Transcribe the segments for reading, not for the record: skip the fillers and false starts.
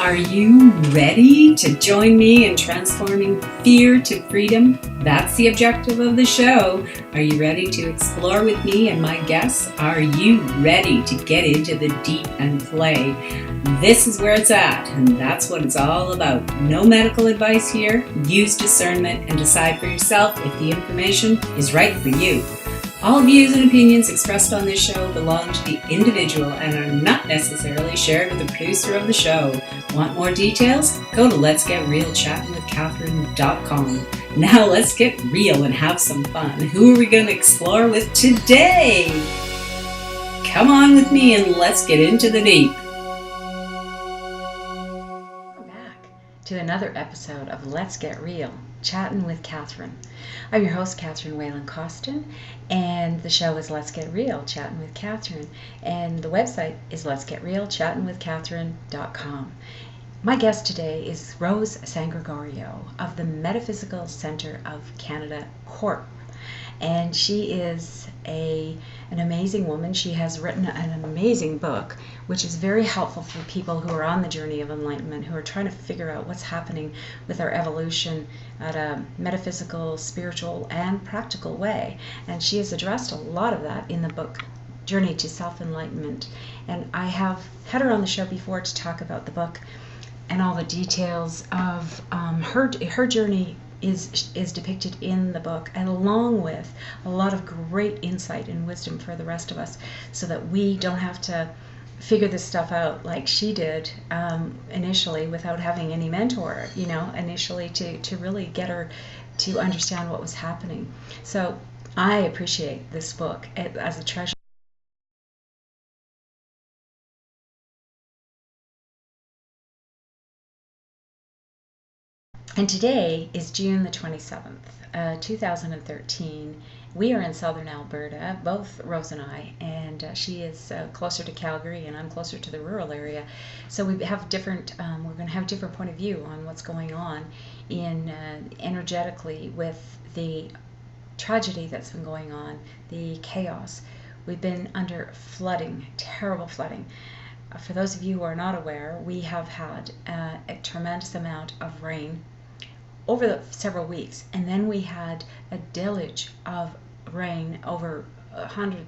Are you ready to join me in transforming fear to freedom? That's the objective of the show. Are you ready to explore with me and my guests? Are you ready to get into the deep and play? This is where it's at, and that's what it's all about. No medical advice here. Use discernment and decide for yourself if the information is right for you. All views and opinions expressed on this show belong to the individual and are not necessarily shared with the producer of the show. Want more details? Go to letsgetrealchattinwithcatherine.com. Now let's get real and have some fun. Who are we going to explore with today? Come on with me and let's get into the deep. Welcome back to another episode of Let's Get Real Chattin with Catherine. I'm your host, Catherine Whelan Costen, and the show is Let's Get Real Chattin with Catherine, and the website is letsgetrealchattinwithcatherine.com. My guest today is Rose Sangregorio of the Metaphysical Centre of Canada Corp. And she is an amazing woman. She has written an amazing book, which is very helpful for people who are on the journey of enlightenment, who are trying to figure out what's happening with our evolution at a metaphysical, spiritual, and practical way. And she has addressed a lot of that in the book, Journey to Self-Enlightenment. And I have had her on the show before to talk about the book and all the details of her journey is depicted in the book, and along with a lot of great insight and wisdom for the rest of us, so that we don't have to figure this stuff out like she did initially without having any mentor, initially to really get her to understand what was happening. So I appreciate this book as a treasure. And today is June the 27th, 2013. We are in southern Alberta, both Rose and I, and she is closer to Calgary and I'm closer to the rural area. So we have different, we're going to have different point of view on what's going on in energetically with the tragedy that's been going on, the chaos. We've been under flooding, terrible flooding. For those of you who are not aware, we have had a tremendous amount of rain over the several weeks, and then we had a deluge of rain over 100,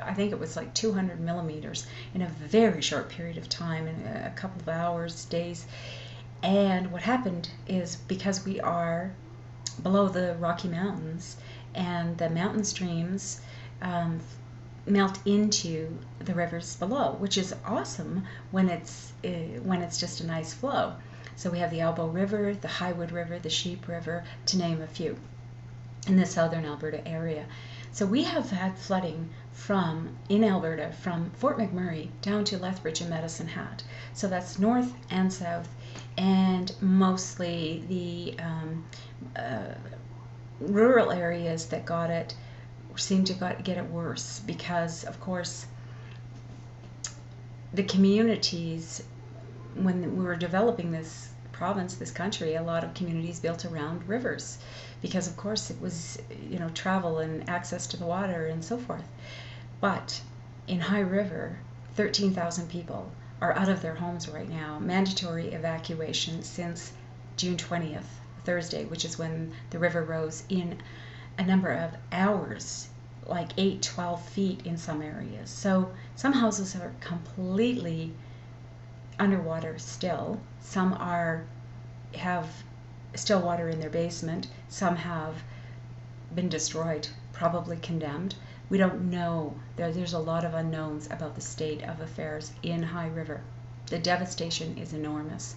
I think it was like 200 millimeters in a very short period of time, in a couple of hours, days. And what happened is, because we are below the Rocky Mountains and the mountain streams melt into the rivers below, which is awesome when it's just a nice flow. So we have the Elbow River, the Highwood River, the Sheep River, to name a few, in the southern Alberta area. So we have had flooding in Alberta from Fort McMurray down to Lethbridge and Medicine Hat. So that's north and south, and mostly the rural areas that got it seem to get it worse, because of course the communities, when we were developing this province, this country, a lot of communities built around rivers, because of course it was, travel and access to the water and so forth. But in High River, 13,000 people are out of their homes right now, mandatory evacuation since June 20th, Thursday, which is when the river rose in a number of hours, like 8-12 feet in some areas. So some houses are completely underwater still. Some have still water in their basement. Some have been destroyed, probably condemned. We don't know. There's a lot of unknowns about the state of affairs in High River. The devastation is enormous.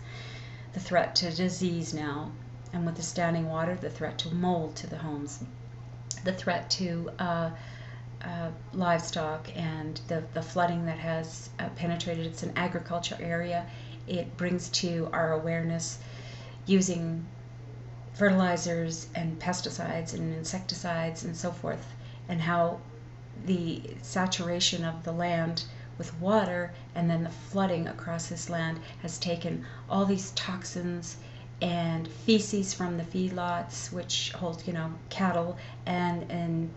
The threat to disease now, and with the standing water, the threat to mold to the homes, the threat to livestock, and the flooding that has penetrated. It's an agriculture area. It brings to our awareness using fertilizers and pesticides and insecticides and so forth, and how the saturation of the land with water and then the flooding across this land has taken all these toxins and feces from the feedlots, which hold, cattle, and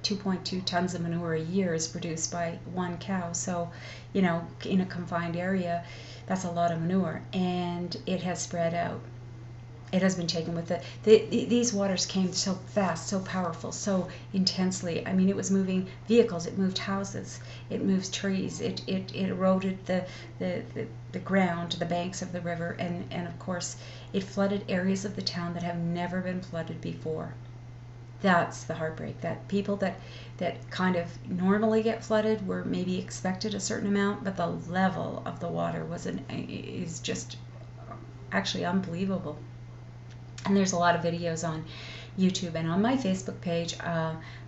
2.2 tons of manure a year is produced by one cow. So, in a confined area, that's a lot of manure, and it has spread out. It has been taken with these waters came so fast, so powerful, so intensely. I mean, it was moving vehicles, it moved houses, it moved trees, it eroded the ground, the banks of the river, and of course, it flooded areas of the town that have never been flooded before. That's the heartbreak, that people that kind of normally get flooded were maybe expected a certain amount, but the level of the water is just actually unbelievable. And there's a lot of videos on YouTube and on my Facebook page.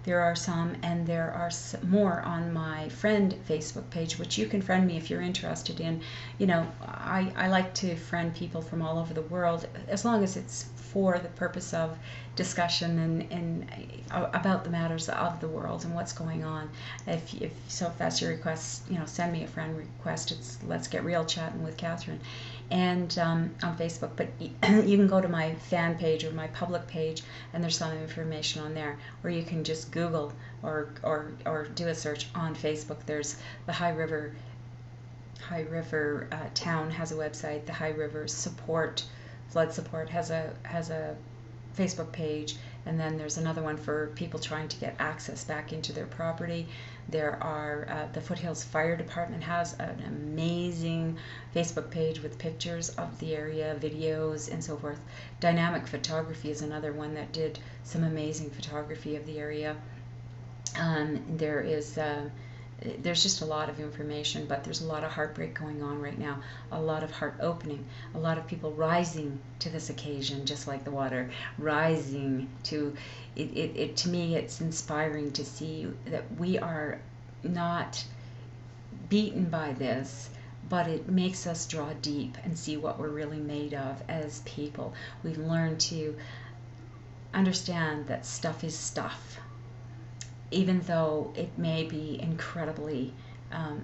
There are some, and there are more on my friend Facebook page, which you can friend me if you're interested in. I like to friend people from all over the world, as long as it's for the purpose of discussion and about the matters of the world and what's going on. If that's your request, send me a friend request. It's Let's Get Real Chattin with Catherine, and on Facebook. But you can go to my fan page or my public page, and there's some information on there, or you can just Google or do a search on Facebook. There's the High River town has a website. The High River flood support has a Facebook page, and then there's another one for people trying to get access back into their property. There are the Foothills Fire Department has an amazing Facebook page with pictures of the area, videos, and so forth. Dynamic Photography is another one that did some amazing photography of the area. There's just a lot of information, but there's a lot of heartbreak going on right now, a lot of heart opening, a lot of people rising to this occasion, just like the water, rising to it. To me, it's inspiring to see that we are not beaten by this, but it makes us draw deep and see what we're really made of as people. We've learned to understand that stuff is stuff. Even though it may be incredibly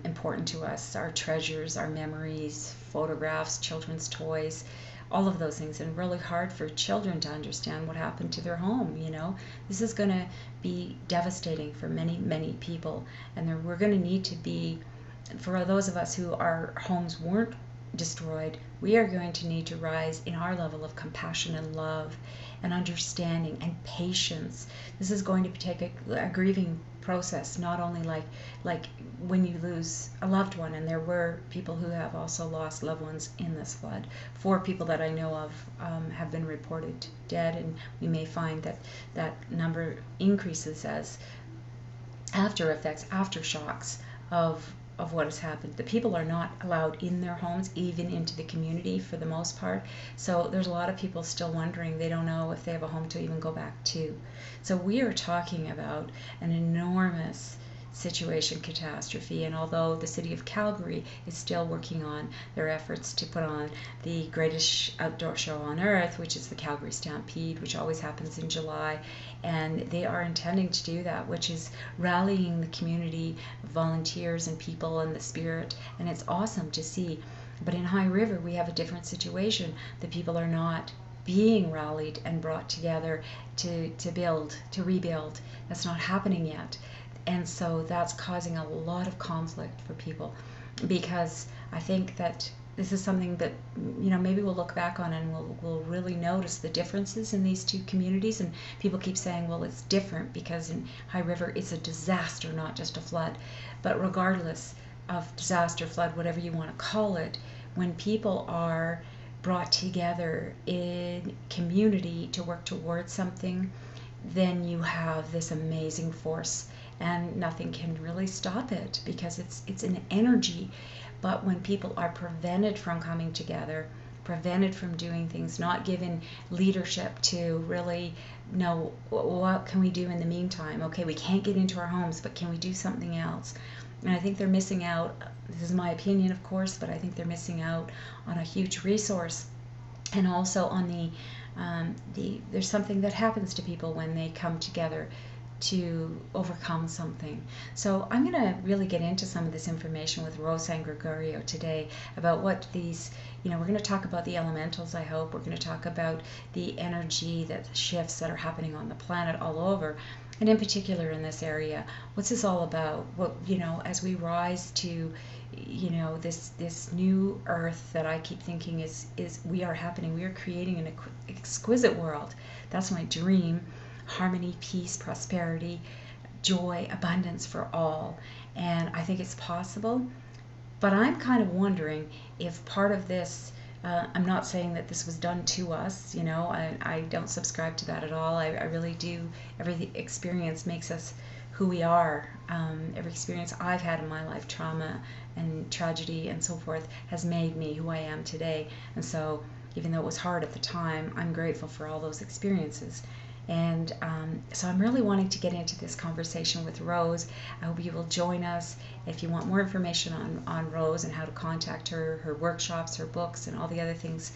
important to us, our treasures, our memories, photographs, children's toys, all of those things, and really hard for children to understand what happened to their home. This is going to be devastating for many, many people, and we're going to need to be, for those of us who our homes weren't destroyed, we are going to need to rise in our level of compassion and love and understanding and patience. This is going to take a grieving process, not only like when you lose a loved one, and there were people who have also lost loved ones in this flood. 4 people that I know of have been reported dead, and we may find that number increases as after effects, aftershocks of what has happened. The people are not allowed in their homes, even into the community for the most part. So there's a lot of people still wondering. They don't know if they have a home to even go back to. So we are talking about an enormous situation, catastrophe, and although the city of Calgary is still working on their efforts to put on the greatest outdoor show on earth, which is the Calgary Stampede, which always happens in July, and they are intending to do that, which is rallying the community, volunteers and people and the spirit, and it's awesome to see. But in High River we have a different situation. The people are not being rallied and brought together to rebuild. That's not happening yet. And so that's causing a lot of conflict for people, because I think that this is something that, maybe we'll look back on and we'll really notice the differences in these two communities. And people keep saying, well, it's different because in High River it's a disaster, not just a flood. But regardless of disaster, flood, whatever you want to call it, when people are brought together in community to work towards something, then you have this amazing force, and nothing can really stop it, because it's an energy. But when people are prevented from coming together, prevented from doing things, not given leadership to really know what can we do in the meantime. Okay, we can't get into our homes, but can we do something else? And I think they're missing out. This is my opinion, of course, but I think they're missing out on a huge resource, and also on there's something that happens to people when they come together to overcome something. So I'm going to really get into some of this information with Rose Sangregorio today about what these, we're going to talk about the elementals, I hope. We're going to talk about the energy, that shifts that are happening on the planet all over. And in particular in this area, what's this all about? What, as we rise to, this new earth that I keep thinking is we are creating an exquisite world. That's my dream. Harmony, peace, prosperity, joy, abundance for all. And I think it's possible. But I'm kind of wondering if part of this, I'm not saying that this was done to us, I don't subscribe to that at all. I really do. Every experience makes us who we are. Every experience I've had in my life, trauma and tragedy and so forth, has made me who I am today. And so even though it was hard at the time, I'm grateful for all those experiences. And so I'm really wanting to get into this conversation with Rose. I hope you will join us. If you want more information on Rose and how to contact her, her workshops, her books, and all the other things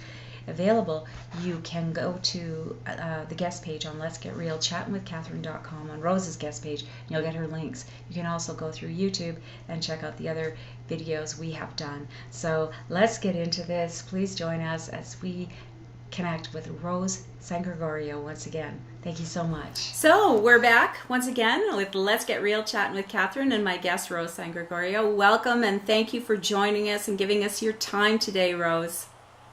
available, you can go to the guest page on Let's Get Real Chattin with Catherine.com, on Rose's guest page, and you'll get her links. You can also go through YouTube and check out the other videos we have done. So let's get into this. Please join us as we connect with Rose Sangregorio once again. Thank you so much. So we're back once again with Let's Get Real Chattin with Catherine and my guest Rose Sangregorio. Welcome and thank you for joining us and giving us your time today, Rose.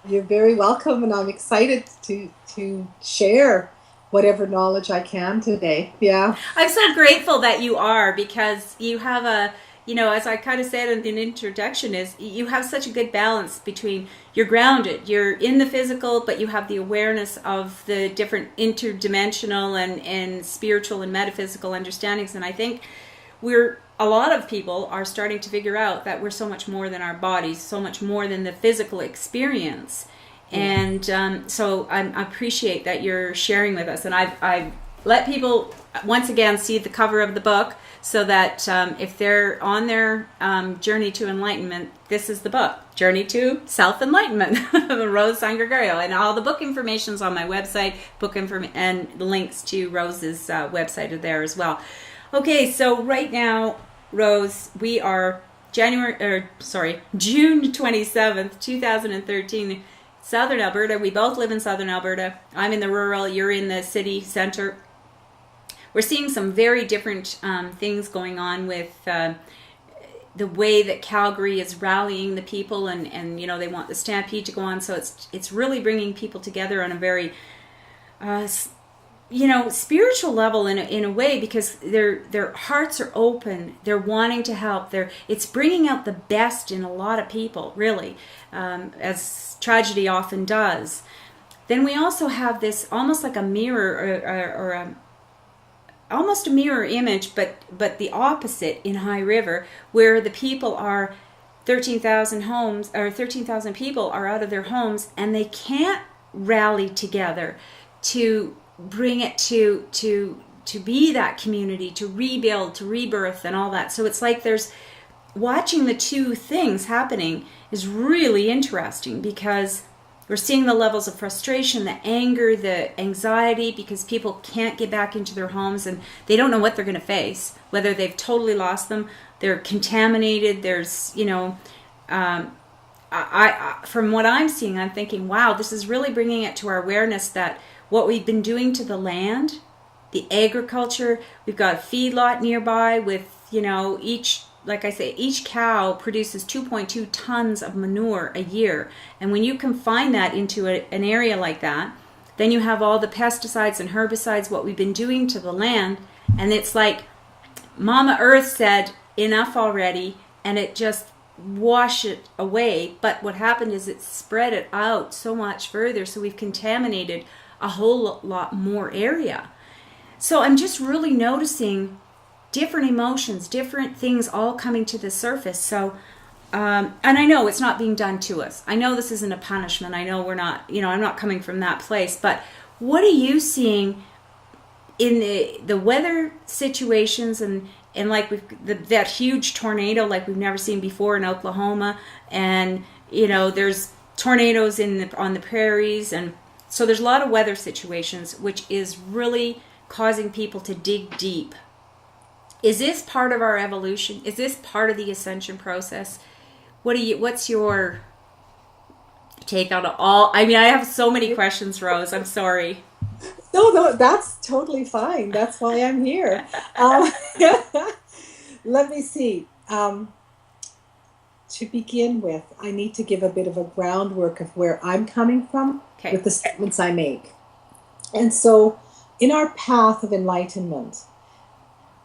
You're very welcome, and I'm excited to share whatever knowledge I can today. Yeah. I'm so grateful that you are, because you have a, as I kind of said in the introduction, is you have such a good balance between you're grounded, you're in the physical, but you have the awareness of the different interdimensional and spiritual and metaphysical understandings. And I think a lot of people are starting to figure out that we're so much more than our bodies, so much more than the physical experience. And so I appreciate that you're sharing with us. And I've let people once again see the cover of the book, so that if they're on their journey to enlightenment, this is the book, Journey to Self-Enlightenment, Rose Sangregorio. And all the book information is on my website, and the links to Rose's website are there as well. Okay, so right now, Rose, we are June 27th, 2013, Southern Alberta. We both live in Southern Alberta. I'm in the rural, you're in the city center. We're seeing some very different things going on with the way that Calgary is rallying the people, and they want the stampede to go on. So it's really bringing people together on a very spiritual level in a way, because their hearts are open. They're wanting to help. It's bringing out the best in a lot of people, really, as tragedy often does. Then we also have this almost like a mirror almost a mirror image, but the opposite in High River, where the people are 13,000 homes, or 13,000 people are out of their homes, and they can't rally together to bring it to be that community, to rebuild, to rebirth, and all that. So it's like there's watching the two things happening is really interesting, because we're seeing the levels of frustration, the anger, the anxiety, because people can't get back into their homes and they don't know what they're going to face, whether they've totally lost them, they're contaminated. There's, from what I'm seeing, I'm thinking, wow, this is really bringing it to our awareness that what we've been doing to the land, the agriculture, we've got a feedlot nearby with, each cow produces 2.2 tons of manure a year. And when you confine that into an area like that, then you have all the pesticides and herbicides, what we've been doing to the land. And it's like Mama Earth said, enough already, and it just washed it away. But what happened is it spread it out so much further, so we've contaminated a whole lot more area. So I'm just really noticing different emotions, different things all coming to the surface. So, and I know it's not being done to us. I know this isn't a punishment. I know we're not, I'm not coming from that place. But what are you seeing in the weather situations and like that huge tornado like we've never seen before in Oklahoma, and there's tornadoes on the prairies, and so there's a lot of weather situations, which is really causing people to dig deep. Is this part of our evolution? Is this part of the ascension process? What's your take on it all? I mean, I have so many questions, Rose. I'm sorry. No, that's totally fine. That's why I'm here. Let me see. To begin with, I need to give a bit of a groundwork of where I'm coming from with the statements I make. And so, in our path of enlightenment,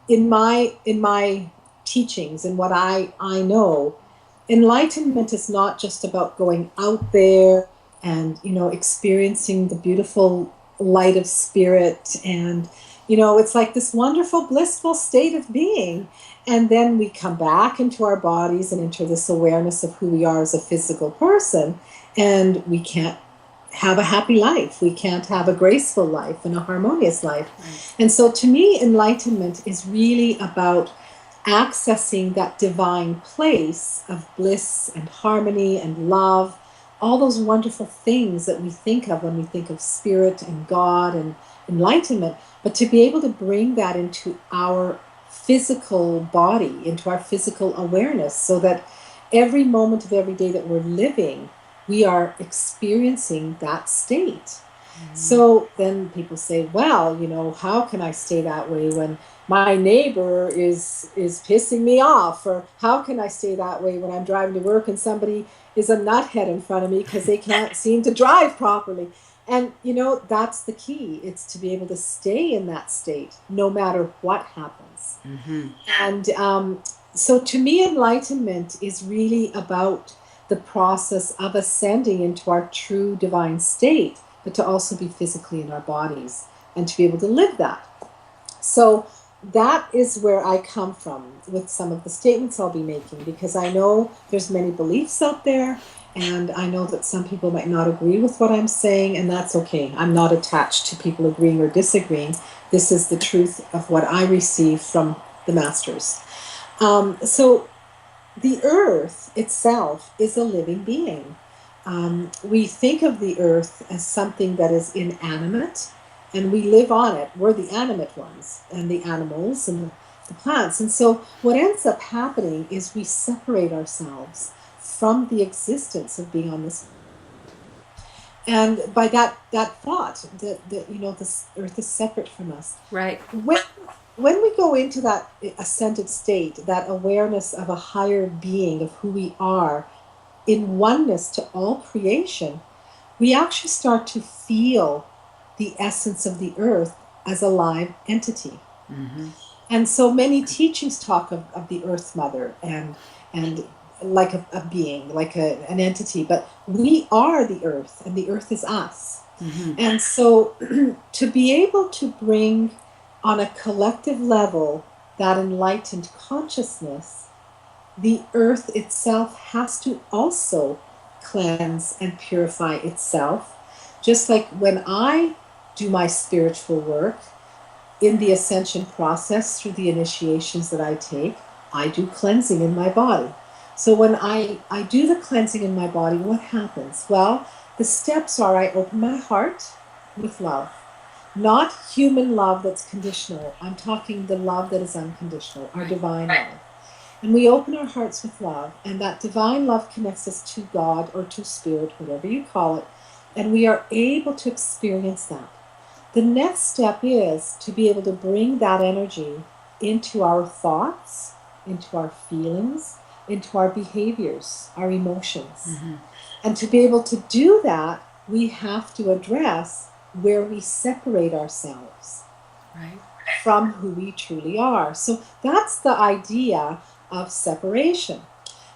in my teachings and what I know, enlightenment is not just about going out there and, experiencing the beautiful light of spirit, and it's like this wonderful blissful state of being, and then we come back into our bodies and into this awareness of who we are as a physical person, and we can't have a happy life, we can't have a graceful life and a harmonious life. Right. And so to me, enlightenment is really about accessing that divine place of bliss and harmony and love, all those wonderful things that we think of when we think of spirit and God and enlightenment, but to be able to bring that into our physical body, into our physical awareness, so that every moment of every day that we're living, we are experiencing that state. Mm-hmm. So then people say, well, how can I stay that way when my neighbor is pissing me off? Or how can I stay that way when I'm driving to work and somebody is a nuthead in front of me because they can't seem to drive properly? And, that's the key. It's to be able to stay in that state no matter what happens. Mm-hmm. And so to me, enlightenment is really about the process of ascending into our true divine state, but to also be physically in our bodies and to be able to live that. So that is where I come from with some of the statements I'll be making, because I know there's many beliefs out there, and I know that some people might not agree with what I'm saying, and that's okay. I'm not attached to people agreeing or disagreeing. This is the truth of what I receive from the masters. So the earth itself is a living being. We think of the earth as something that is inanimate, and we live on it. We're the animate ones, and the animals and the plants. And so what ends up happening is we separate ourselves from the existence of being on this. And by that thought that this earth is separate from us. Right. When we go into that ascended state, that awareness of a higher being, of who we are, in oneness to all creation, we actually start to feel the essence of the earth as a live entity. Mm-hmm. And so many teachings talk of the Earth Mother and like a being, like an entity, but we are the earth and the earth is us. Mm-hmm. And so to be able to bring on a collective level that enlightened consciousness, the earth itself has to also cleanse and purify itself. Just like when I do my spiritual work in the ascension process through the initiations that I take, I do cleansing in my body. So when I do the cleansing in my body, what happens? Well, the steps are I open my heart with love. Not human love that's conditional. I'm talking the love that is unconditional, our divine love. And we open our hearts with love, and that divine love connects us to God or to spirit, whatever you call it, and we are able to experience that. The next step is to be able to bring that energy into our thoughts, into our feelings, into our behaviors, our emotions. Mm-hmm. And to be able to do that, we have to address where we separate ourselves from who we truly are. So that's the idea of separation.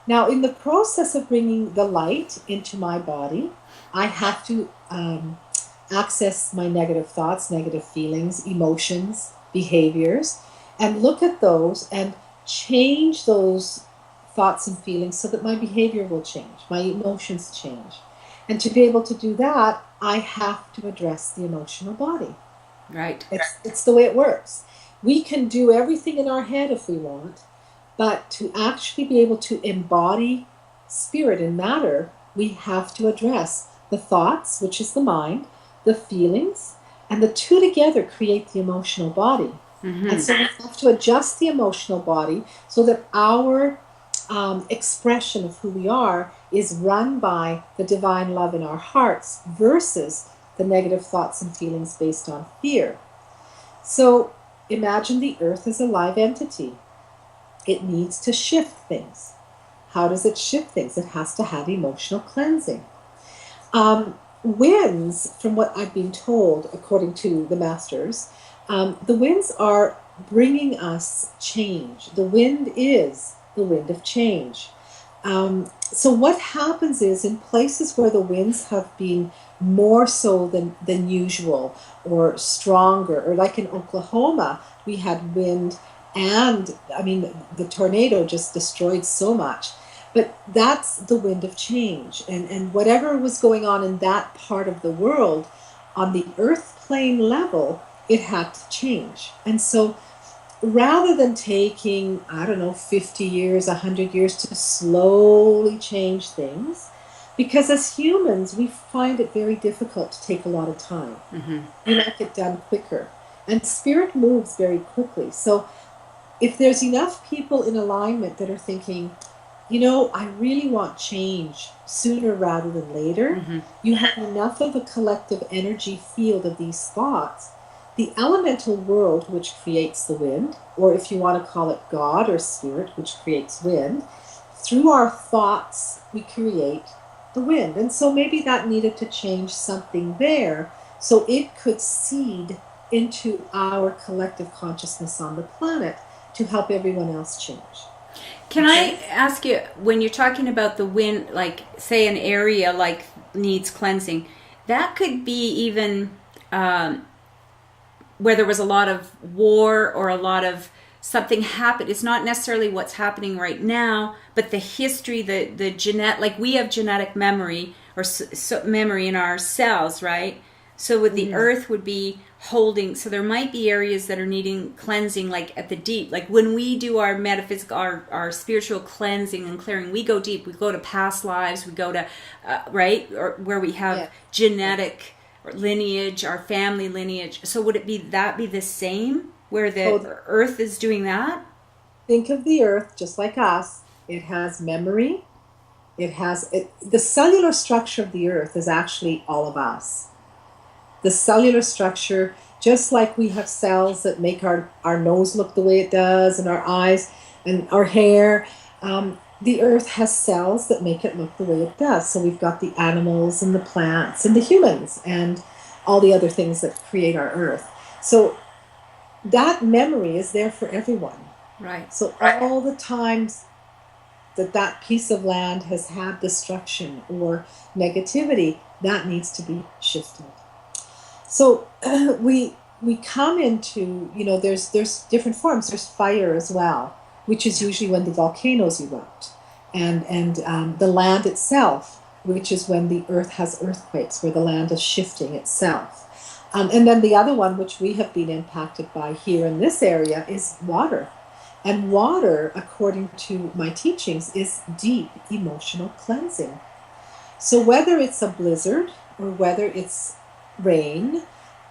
Now, in the process of bringing the light into my body, I have to access my negative thoughts, negative feelings, emotions, behaviors, and look at those and change those thoughts and feelings so that my behavior will change, my emotions change. And to be able to do that, I have to address the emotional body. Right. It's the way it works. We can do everything in our head if we want, but to actually be able to embody spirit and matter, we have to address the thoughts, which is the mind, the feelings, And the two together create the emotional body. And so we have to adjust the emotional body so that our expression of who we are is run by the divine love in our hearts versus the negative thoughts and feelings based on fear. So imagine the earth as a live entity. It needs to shift things. How does it shift things? It has to have emotional cleansing. Winds, from what I've been told, according to the masters, the winds are bringing us change. The wind is the wind of change. So what happens is, in places where the winds have been more so than usual or stronger, or like in Oklahoma, we had wind and, I mean, the tornado just destroyed so much. But that's the wind of change. And whatever was going on in that part of the world, on the earth plane level, it had to change. And so rather than taking, 50 years, 100 years to slowly change things, because as humans, we find it very difficult to take a lot of time. We like it done quicker. And spirit moves very quickly. So if there's enough people in alignment that are thinking, I really want change sooner rather than later, you have enough of a collective energy field of these thoughts. The elemental world, which creates the wind, or if you want to call it God or spirit, which creates wind, through our thoughts, we create the wind. And so maybe that needed to change something there so it could seed into our collective consciousness on the planet to help everyone else change. Can I ask you, when you're talking about the wind, like say an area like needs cleansing, that could be even where there was a lot of war or a lot of something happened. It's not necessarily what's happening right now, but the history, the genetic, like we have genetic memory or memory in our cells, right? So with the earth would be holding, so there might be areas that are needing cleansing, like at the deep. Like when we do our metaphysical, our spiritual cleansing and clearing, we go deep. We go to past lives. We go to, right, or where we have genetic lineage, our family lineage. So would it be the same where the earth is doing that? Think of the earth just like us. It has memory. The cellular structure of the earth is actually all of us. The cellular structure, just like we have cells that make our nose look the way it does, and our eyes and our hair, the earth has cells that make it look the way it does. So we've got the animals and the plants and the humans and all the other things that create our earth. So that memory is there for everyone. Right. So all the times that piece of land has had destruction or negativity, that needs to be shifted. So we come into, there's different forms. There's fire as well, which is usually when the volcanoes erupt, and the land itself, which is when the earth has earthquakes, where the land is shifting itself. And then the other one, which we have been impacted by here in this area, is water. And water, according to my teachings, is deep emotional cleansing. So whether it's a blizzard or whether it's rain,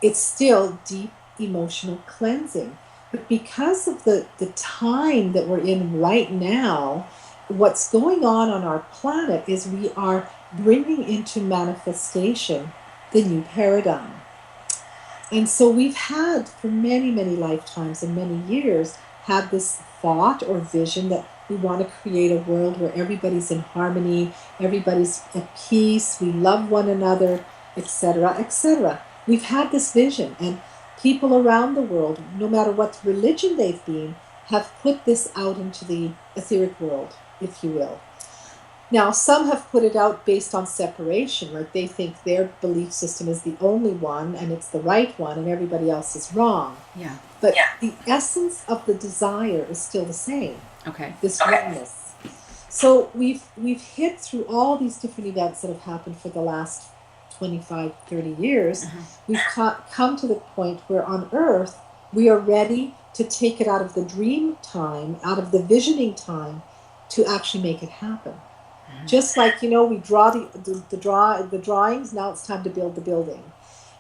it's still deep emotional cleansing. But because of the time that we're in right now, what's going on our planet is we are bringing into manifestation the new paradigm. And so we've had, for many, many lifetimes and many years, had this thought or vision that we want to create a world where everybody's in harmony, everybody's at peace, we love one another, etc., etc. We've had this vision, and people around the world, no matter what religion they've been, have put this out into the etheric world, if you will. Now, some have put it out based on separation, like they think their belief system is the only one and it's the right one and everybody else is wrong. Yeah. But the essence of the desire is still the same. Okay. This oneness. So we've hit through all these different events that have happened for the last 25, 30 years. We've come to the point where on Earth we are ready to take it out of the dream time, out of the visioning time, to actually make it happen. Just like, we draw the drawings, now it's time to build the building.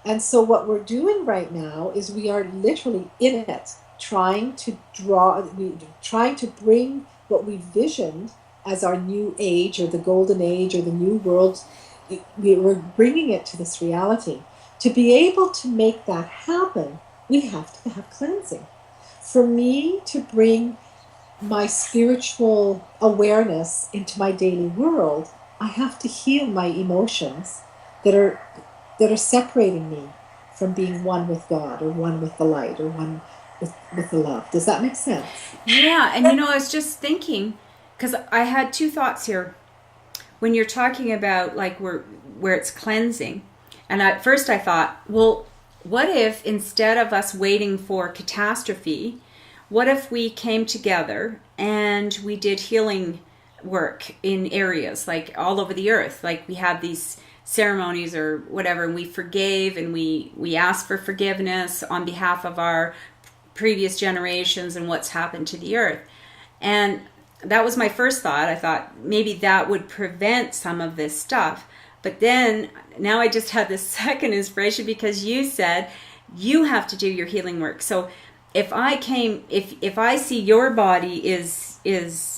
And so what we're doing right now is we are literally in it, trying to bring what we visioned as our new age or the golden age or the new world. We're bringing it to this reality. To be able to make that happen, we have to have cleansing. For me to bring my spiritual awareness into my daily world, I have to heal my emotions that are separating me from being one with God or one with the light or one with the love. Does that make sense? Yeah, and I was just thinking, because I had two thoughts here. When you're talking about like where it's cleansing, and at first I thought, well, what if instead of us waiting for catastrophe, what if we came together and we did healing work in areas like all over the earth, like we had these ceremonies or whatever, and we forgave and we asked for forgiveness on behalf of our previous generations and what's happened to the earth. And that was my first thought. I thought maybe that would prevent some of this stuff. But then now I just had this second inspiration because you said you have to do your healing work. So if I see your body is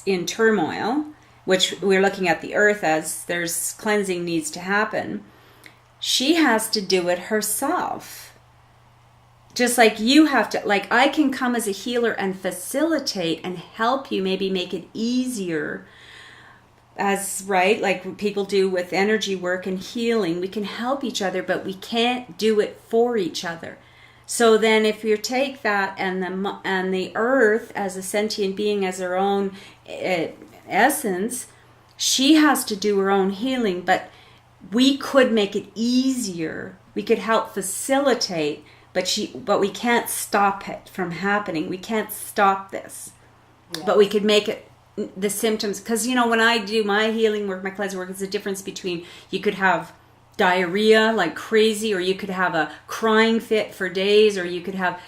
in turmoil, which we're looking at the earth as there's cleansing needs to happen, she has to do it herself. Just like you have to, like I can come as a healer and facilitate and help you, maybe make it easier as, right, like people do with energy work and healing. We can help each other, but we can't do it for each other. So then if you take that and the earth as a sentient being, as her own essence, she has to do her own healing, but we could make it easier. We could help facilitate, but we can't stop it from happening. We can't stop this. Yes. But we could make it the symptoms, because when I do my healing work, my cleansing work, it's a difference between you could have diarrhea like crazy, or you could have a crying fit for days, or you could have,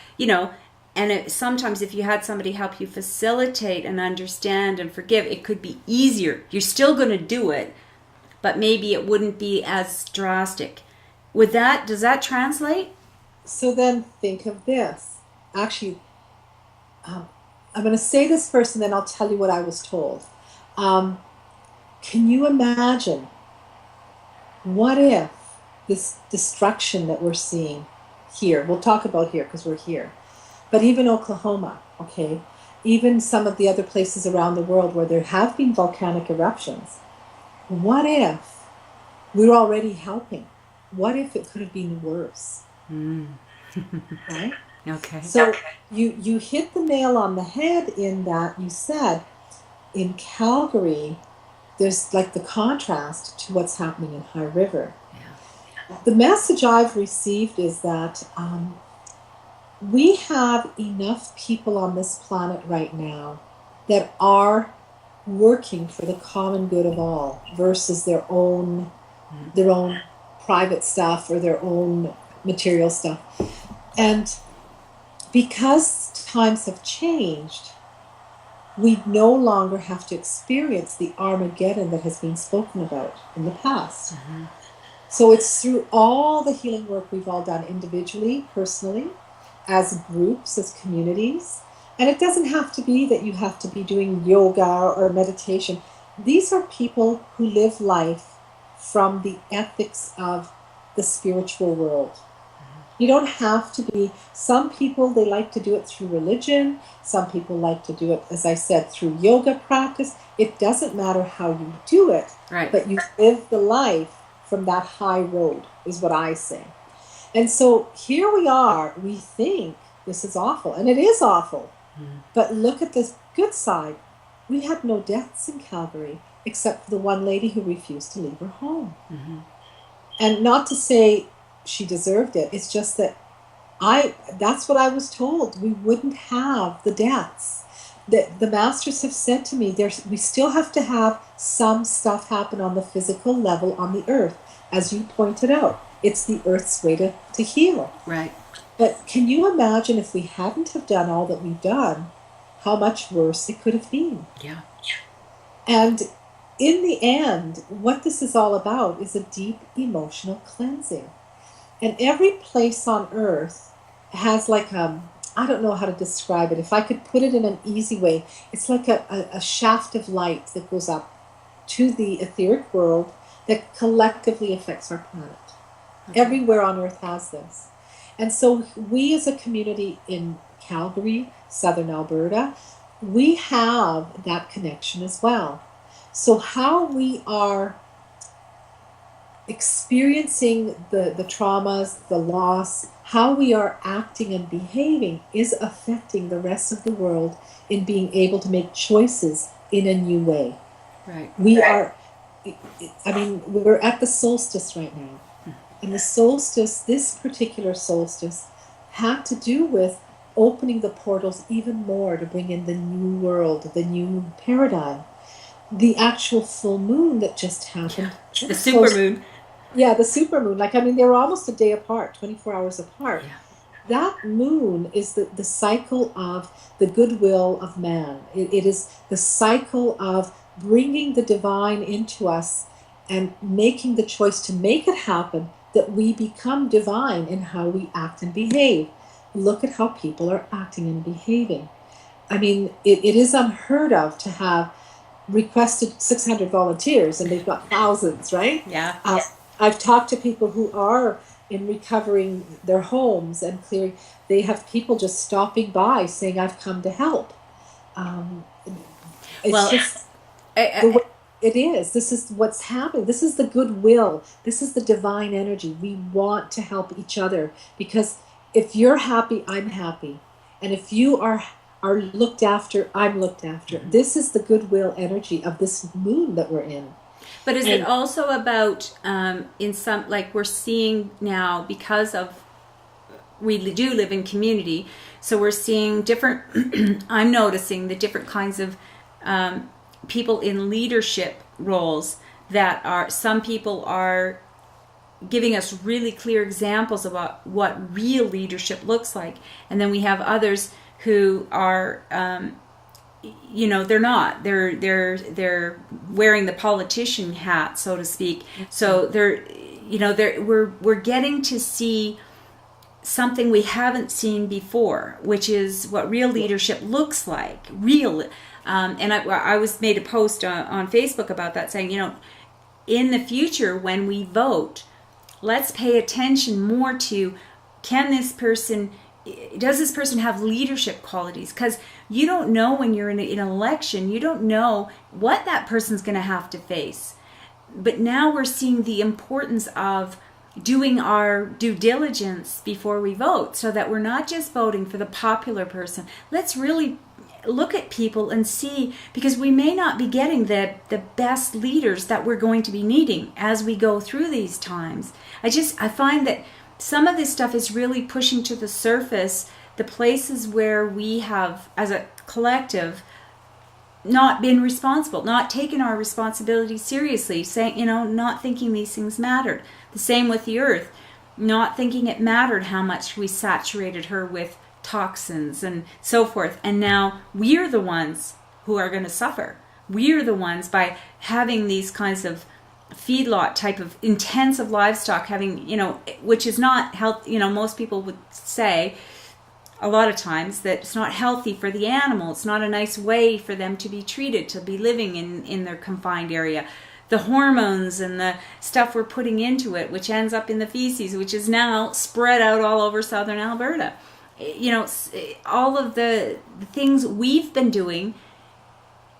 and sometimes if you had somebody help you facilitate and understand and forgive, it could be easier. You're still going to do it, but maybe it wouldn't be as drastic. Does that translate? So then think of this. Actually, I'm going to say this first and then I'll tell you what I was told. Can you imagine, what if this destruction that we're seeing here, we'll talk about here because we're here, but even Oklahoma, okay, even some of the other places around the world where there have been volcanic eruptions, what if we're already helping? What if it could have been worse? Right? Okay. So you hit the nail on the head in that you said in Calgary, there's like the contrast to what's happening in High River. Yeah. The message I've received is that we have enough people on this planet right now that are working for the common good of all versus their own private stuff or their own material stuff. And because times have changed, we no longer have to experience the Armageddon that has been spoken about in the past. Mm-hmm. So it's through all the healing work we've all done individually, personally, as groups, as communities. And it doesn't have to be that you have to be doing yoga or meditation. These are people who live life from the ethics of the spiritual world. You don't have to be, some people, they like to do it through religion. Some people like to do it, as I said, through yoga practice. It doesn't matter how you do it, right, but you live the life from that high road, is what I say. And so here we are, we think this is awful, and it is awful. But look at the good side. We had no deaths in Calgary, except for the one lady who refused to leave her home. Mm-hmm. And not to say she deserved it. It's just that that's what I was told. We wouldn't have the deaths. The masters have said to me, we still have to have some stuff happen on the physical level on the earth. As you pointed out, it's the earth's way to heal. Right. But can you imagine if we hadn't have done all that we've done, how much worse it could have been? Yeah. And in the end, what this is all about is a deep emotional cleansing. And every place on earth has like I don't know how to describe it. If I could put it in an easy way, it's like a shaft of light that goes up to the etheric world that collectively affects our planet. Okay. Everywhere on earth has this. And so we as a community in Calgary, Southern Alberta, we have that connection as well. So how we are experiencing the traumas, the loss, how we are acting and behaving is affecting the rest of the world in being able to make choices in a new way. Right. We are, I mean, we're at the solstice right now. And the solstice, this particular solstice, had to do with opening the portals even more to bring in the new world, the new paradigm. The actual full moon that just happened. The supermoon. Yeah, the supermoon. Like, I mean, they were almost a day apart, 24 hours apart. Yeah. That moon is the cycle of the goodwill of man. It is the cycle of bringing the divine into us and making the choice to make it happen, that we become divine in how we act and behave. Look at how people are acting and behaving. I mean, it is unheard of to have requested 600 volunteers and they've got thousands, right? Yeah. I've talked to people who are in recovering their homes and clearing. They have people just stopping by saying, I've come to help. It is. This is what's happening. This is the goodwill. This is the divine energy. We want to help each other because if you're happy, I'm happy. And if you are looked after, I'm looked after. This is the goodwill energy of this moon that we're in. But is it also about, in some, like we're seeing now, because of, we do live in community, so we're seeing different, I'm noticing the different kinds of people in leadership roles that are, some people are giving us really clear examples about what real leadership looks like. And then we have others who are, they're not. They're wearing the politician hat, so to speak. So we're getting to see something we haven't seen before, which is what real leadership looks like. And I was made a post on Facebook about that, saying, in the future when we vote, let's pay attention more to, does this person have leadership qualities? Because you don't know when you're in an election, you don't know what that person's going to have to face. But now we're seeing the importance of doing our due diligence before we vote, so that we're not just voting for the popular person. Let's really look at people and see, because we may not be getting the best leaders that we're going to be needing as we go through these times. I find that some of this stuff is really pushing to the surface the places where we have, as a collective, not been responsible, not taken our responsibility seriously, saying, not thinking these things mattered. The same with the earth, not thinking it mattered how much we saturated her with toxins and so forth. And now we're the ones who are going to suffer. We're the ones, by having these kinds of feedlot type of intensive livestock, having, which is not health. Most people would say a lot of times that it's not healthy for the animal. It's not a nice way for them to be treated, to be living in their confined area. The hormones and the stuff we're putting into it, which ends up in the feces, which is now spread out all over southern Alberta. All of the things we've been doing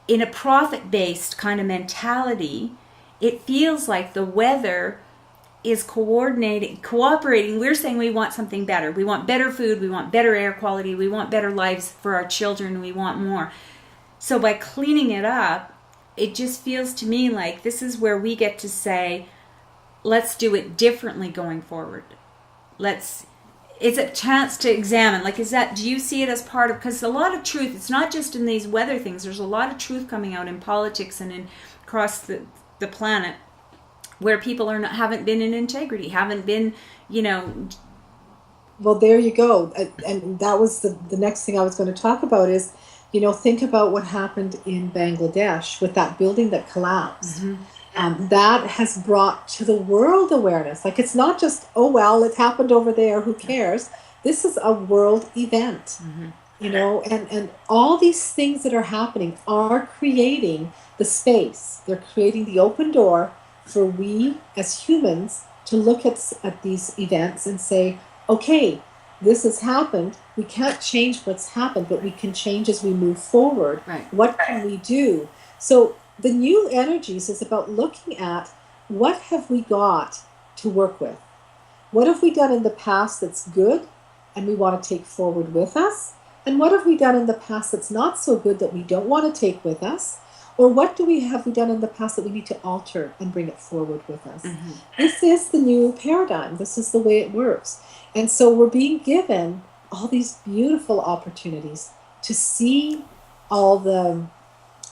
in a profit-based kind of mentality, it feels like the weather is cooperating. We're saying we want something better. We want better food. We want better air quality. We want better lives for our children. We want more. So by cleaning it up, it just feels to me like this is where we get to say, let's do it differently going forward. It's a chance to examine. Do you see it as part of, because a lot of truth, it's not just in these weather things, there's a lot of truth coming out in politics and across the planet, where people haven't been in integrity, haven't been, Well, there you go. And that was the next thing I was going to talk about is, think about what happened in Bangladesh with that building that collapsed. Mm-hmm. that has brought to the world awareness. Like, it's not just, oh, well, it happened over there, who cares? This is a world event, you know, and all these things that are happening are creating the space. They're creating the open door for we as humans to look at these events and say, okay, this has happened. We can't change what's happened, but we can change as we move forward. Right. What can we do? So the new energies is about looking at what have we got to work with? What have we done in the past that's good and we want to take forward with us? And what have we done in the past that's not so good that we don't want to take with us? Or what have we done in the past that we need to alter and bring it forward with us? This is the new paradigm. This is the way it works. And so we're being given all these beautiful opportunities to see all the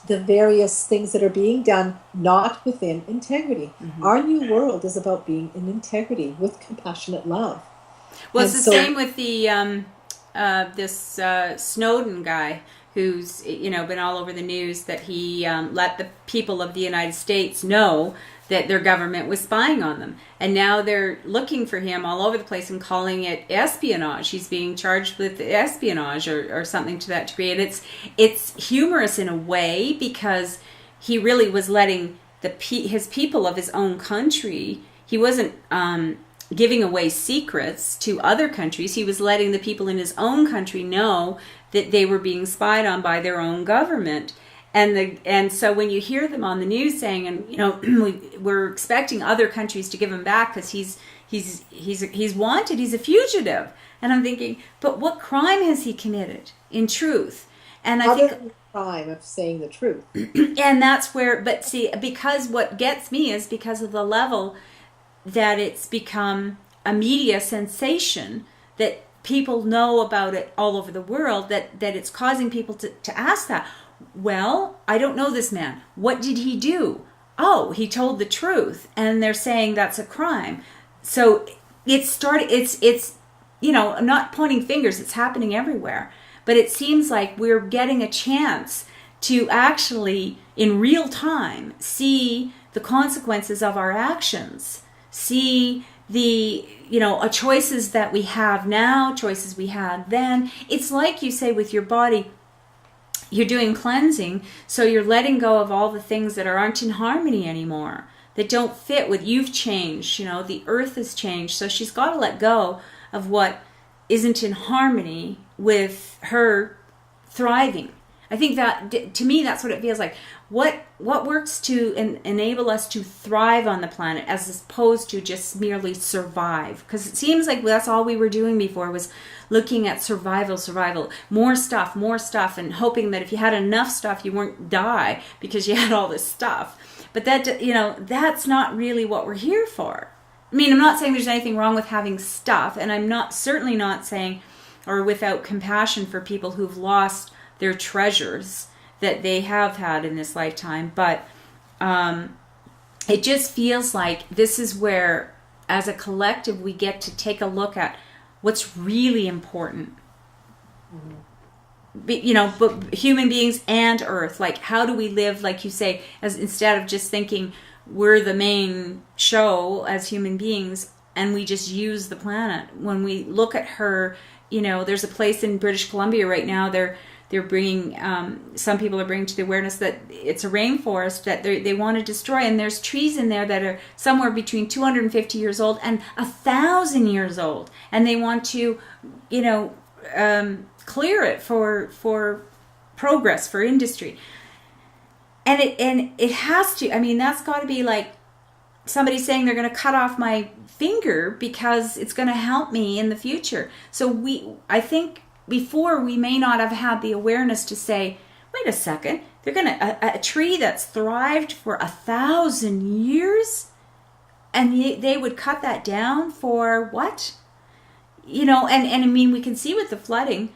various things that are being done not within integrity. Our new world is about being in integrity with compassionate love. Well, it's the same with the this Snowden guy who's, you know, been all over the news that he let the people of the United States know that their government was spying on them. And now they're looking for him all over the place and calling it espionage. He's being charged with espionage or something to that degree. And it's humorous in a way because he really was letting his people of his own country, he wasn't giving away secrets to other countries. He was letting the people in his own country know that they were being spied on by their own government. And so when you hear them on the news saying, and you know, we're expecting other countries to give him back because he's wanted, he's a fugitive. And I'm thinking, but what crime has he committed in truth? And I think the crime of saying the truth. And that's where, but see, because what gets me is because of the level that it's become a media sensation, that people know about it all over the world, that it's causing people to ask that. Well, I don't know this man. What did he do? Oh, he told the truth, and they're saying that's a crime. So it's you know, I'm not pointing fingers, it's happening everywhere. But it seems like we're getting a chance to actually, in real time, see the consequences of our actions, see the, you know, choices that we have now, choices we had then. It's like you say with your body, you're doing cleansing, so you're letting go of all the things that aren't in harmony anymore, that don't fit with, you've changed, you know, the earth has changed, so she's got to let go of what isn't in harmony with her thriving. I think that, to me, that's what it feels like. What works to enable us to thrive on the planet as opposed to just merely survive? Because it seems like that's all we were doing before, was looking at survival, more stuff, and hoping that if you had enough stuff, you wouldn't die because you had all this stuff. But that, you know, that's not really what we're here for. I mean, I'm not saying there's anything wrong with having stuff, and I'm certainly not saying, or without compassion for people who've lost their treasures that they have had in this lifetime, but it just feels like this is where, as a collective, we get to take a look at what's really important. You know, but human beings and Earth, like, how do we live, like you say, as instead of just thinking we're the main show as human beings and we just use the planet. When we look at her, you know, there's a place in British Columbia right now, they're bringing, some people are bringing to the awareness that it's a rainforest that they want to destroy, and there's trees in there that are somewhere between 250 years old and 1,000 years old, and they want to, you know, clear it for progress, for industry. And it has to, I mean, that's got to be like somebody saying they're going to cut off my finger because it's going to help me in the future. So I think before, we may not have had the awareness to say, wait a second, they're going to, a tree that's thrived for 1,000 years, and they would cut that down for what? You know, and I mean, we can see with the flooding,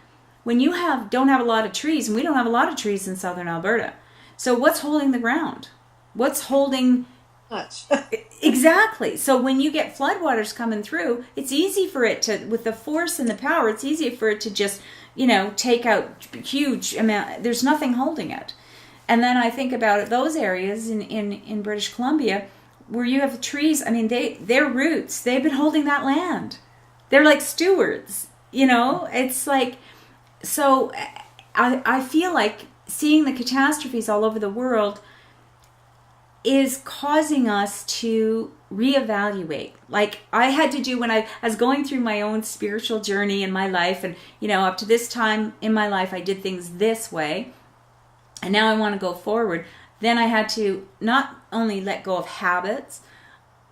when you don't have a lot of trees, and we don't have a lot of trees in southern Alberta. So what's holding the ground? What's holding... Much. Exactly. So when you get floodwaters coming through, it's easy for it to, with the force and the power, it's easy for it to just, you know, take out huge amount. There's nothing holding it. And then I think about those areas in British Columbia where you have trees. I mean, their roots, they've been holding that land. They're like stewards, you know? It's like, so I feel like seeing the catastrophes all over the world is causing us to reevaluate. Like I had to do when I was going through my own spiritual journey in my life, and you know, up to this time in my life I did things this way, and now I want to go forward. Then I had to not only let go of habits,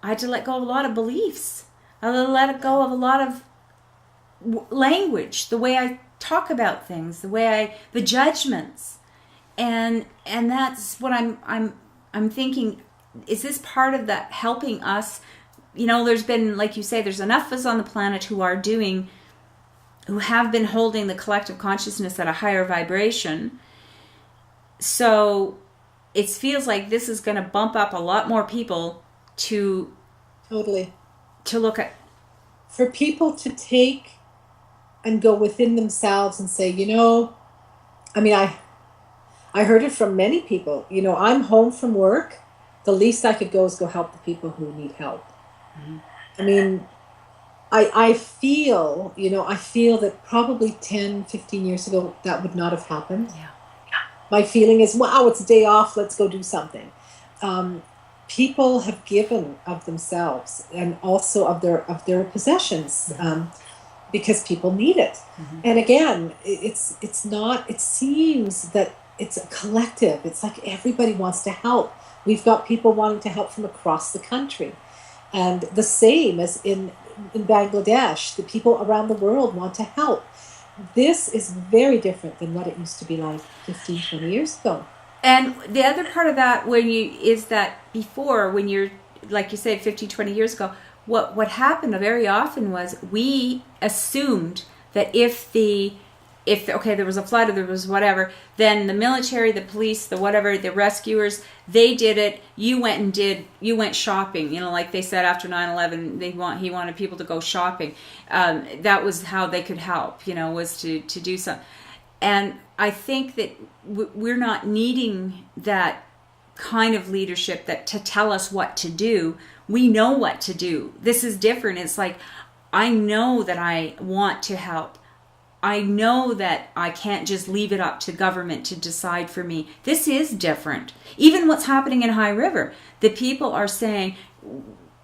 I had to let go of a lot of beliefs. I had to let go of a lot of language, the way I talk about things, the judgments, and that's what I'm thinking. Is this part of that helping us? You know, there's been, like you say, there's enough of us on the planet who have been holding the collective consciousness at a higher vibration. So it feels like this is going to bump up a lot more people to look at. For people to take and go within themselves and say, you know, I mean, I heard it from many people, you know, I'm home from work. The least I could go is go help the people who need help. Mm-hmm. I mean, I feel that probably 10, 15 years ago, that would not have happened. Yeah. My feeling is, wow, it's a day off, let's go do something. People have given of themselves and also of their possessions, because people need it. Mm-hmm. And again, it seems that it's a collective. It's like everybody wants to help. We've got people wanting to help from across the country. And the same as in Bangladesh, the people around the world want to help. This is very different than what it used to be like 15, 20 years ago. And the other part of that is that before, when you're, like you said, 15, 20 years ago, what happened very often was we assumed that if there was a flood or there was whatever, then the military, the police, the whatever, the rescuers, they did it. You went shopping, you know, like they said after 9/11, he wanted people to go shopping. That was how they could help, you know, was to do something. And I think that we're not needing that kind of leadership to tell us what to do. We know what to do. This is different. It's like, I know that I want to help. I know that I can't just leave it up to government to decide for me. This is different. Even what's happening in High River, the people are saying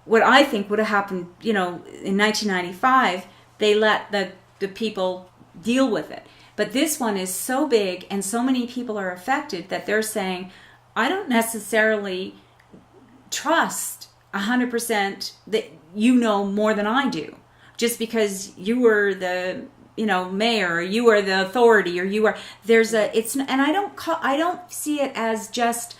what I think would have happened, you know, in 1995, they let the people deal with it. But this one is so big and so many people are affected that they're saying, I don't necessarily trust 100% that you know more than I do. Just because you were the, you know, mayor, or you were the authority, or you are, and I don't see it as just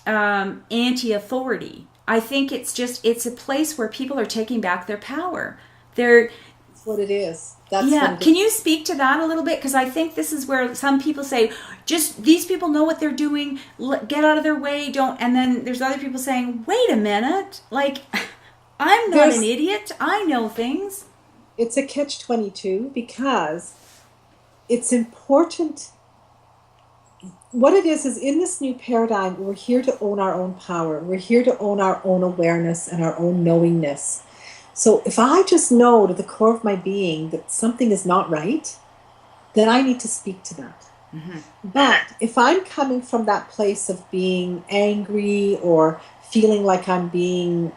anti-authority. I think it's a place where people are taking back their power. That's what it is. Can you speak to that a little bit? Because I think this is where some people say, just these people know what they're doing, get out of their way, don't. And then there's other people saying, wait a minute, like, I'm not an idiot. I know things. It's a catch-22 because it's important. What it is in this new paradigm, we're here to own our own power. We're here to own our own awareness and our own knowingness. So if I just know to the core of my being that something is not right, then I need to speak to that. Mm-hmm. But if I'm coming from that place of being angry or feeling like I'm being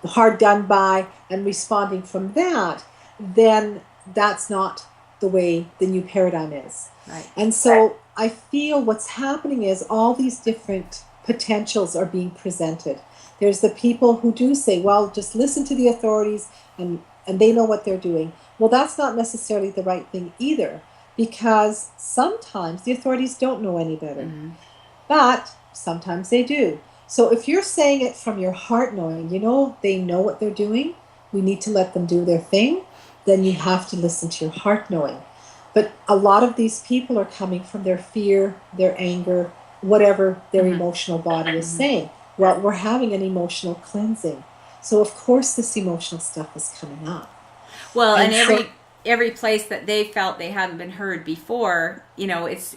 hard done by and responding from that, then that's not the way the new paradigm is. Right. And so I feel what's happening is all these different potentials are being presented. There's the people who do say, well, just listen to the authorities and they know what they're doing. Well, that's not necessarily the right thing either, because sometimes the authorities don't know any better. Mm-hmm. But sometimes they do. So if you're saying it from your heart knowing, you know, they know what they're doing, we need to let them do their thing, then you have to listen to your heart knowing. But a lot of these people are coming from their fear, their anger, whatever their mm-hmm. emotional body is mm-hmm. saying. Well, we're having an emotional cleansing. So, of course, this emotional stuff is coming up. Well, and every place that they felt they hadn't been heard before, it's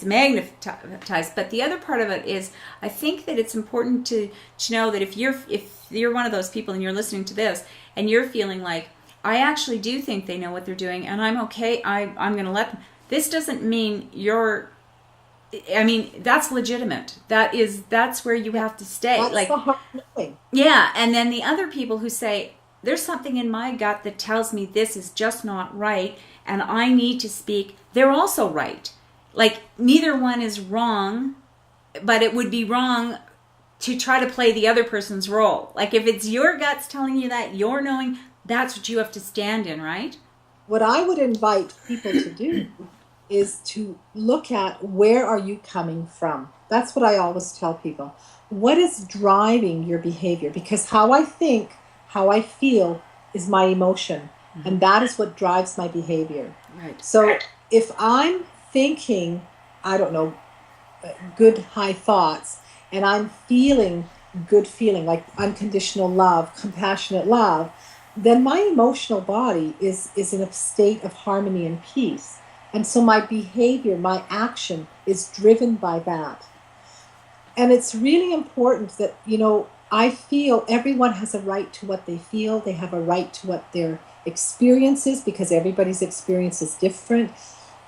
magnetized. But the other part of it is, I think that it's important to know that if you're one of those people and you're listening to this and you're feeling like, I actually do think they know what they're doing and I'm okay, I'm going to let them. This doesn't mean that's legitimate. That's where you have to stay. That's the hard knowing. Yeah, and then the other people who say, there's something in my gut that tells me this is just not right and I need to speak, they're also right. Like, neither one is wrong, but it would be wrong to try to play the other person's role. Like, if it's your guts telling you that, you're knowing, that's what you have to stand in, right? What I would invite people to do is to look at, where are you coming from? That's what I always tell people. What is driving your behavior? Because how I think, how I feel is my emotion. Mm-hmm. And that is what drives my behavior. Right. So if I'm thinking, I don't know, good high thoughts, and I'm feeling good feeling, like unconditional love, compassionate love, then my emotional body is in a state of harmony and peace. And so my behavior, my action is driven by that. And it's really important that, I feel everyone has a right to what they feel. They have a right to what their experience is, because everybody's experience is different.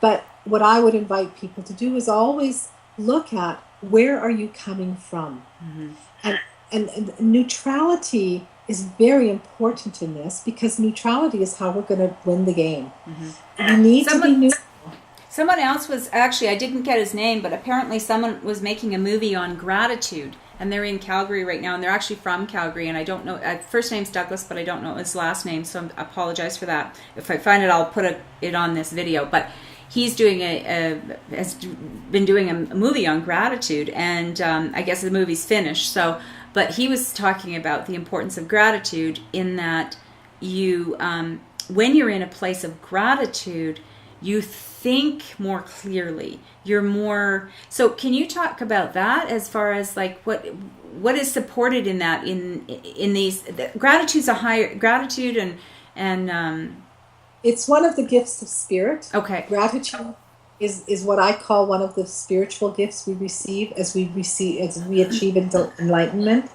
But what I would invite people to do is always look at, where are you coming from? Mm-hmm. And neutrality is very important in this, because neutrality is how we're going to win the game. Mm-hmm. We need to be neutral. Someone else was, actually, I didn't get his name, but apparently someone was making a movie on gratitude, and they're in Calgary right now, and they're actually from Calgary, and I don't know, first name's Douglas, but I don't know his last name, so I apologize for that. If I find it, I'll put it on this video, but he's doing has been doing a movie on gratitude, and I guess the movie's finished, but he was talking about the importance of gratitude, in that you, when you're in a place of gratitude, you think more clearly. You're more. So can you talk about that, as far as like what is supported in that, in these, gratitude's a higher gratitude, and it's one of the gifts of spirit. Okay. Gratitude is what I call one of the spiritual gifts we receive as we achieve enlightenment.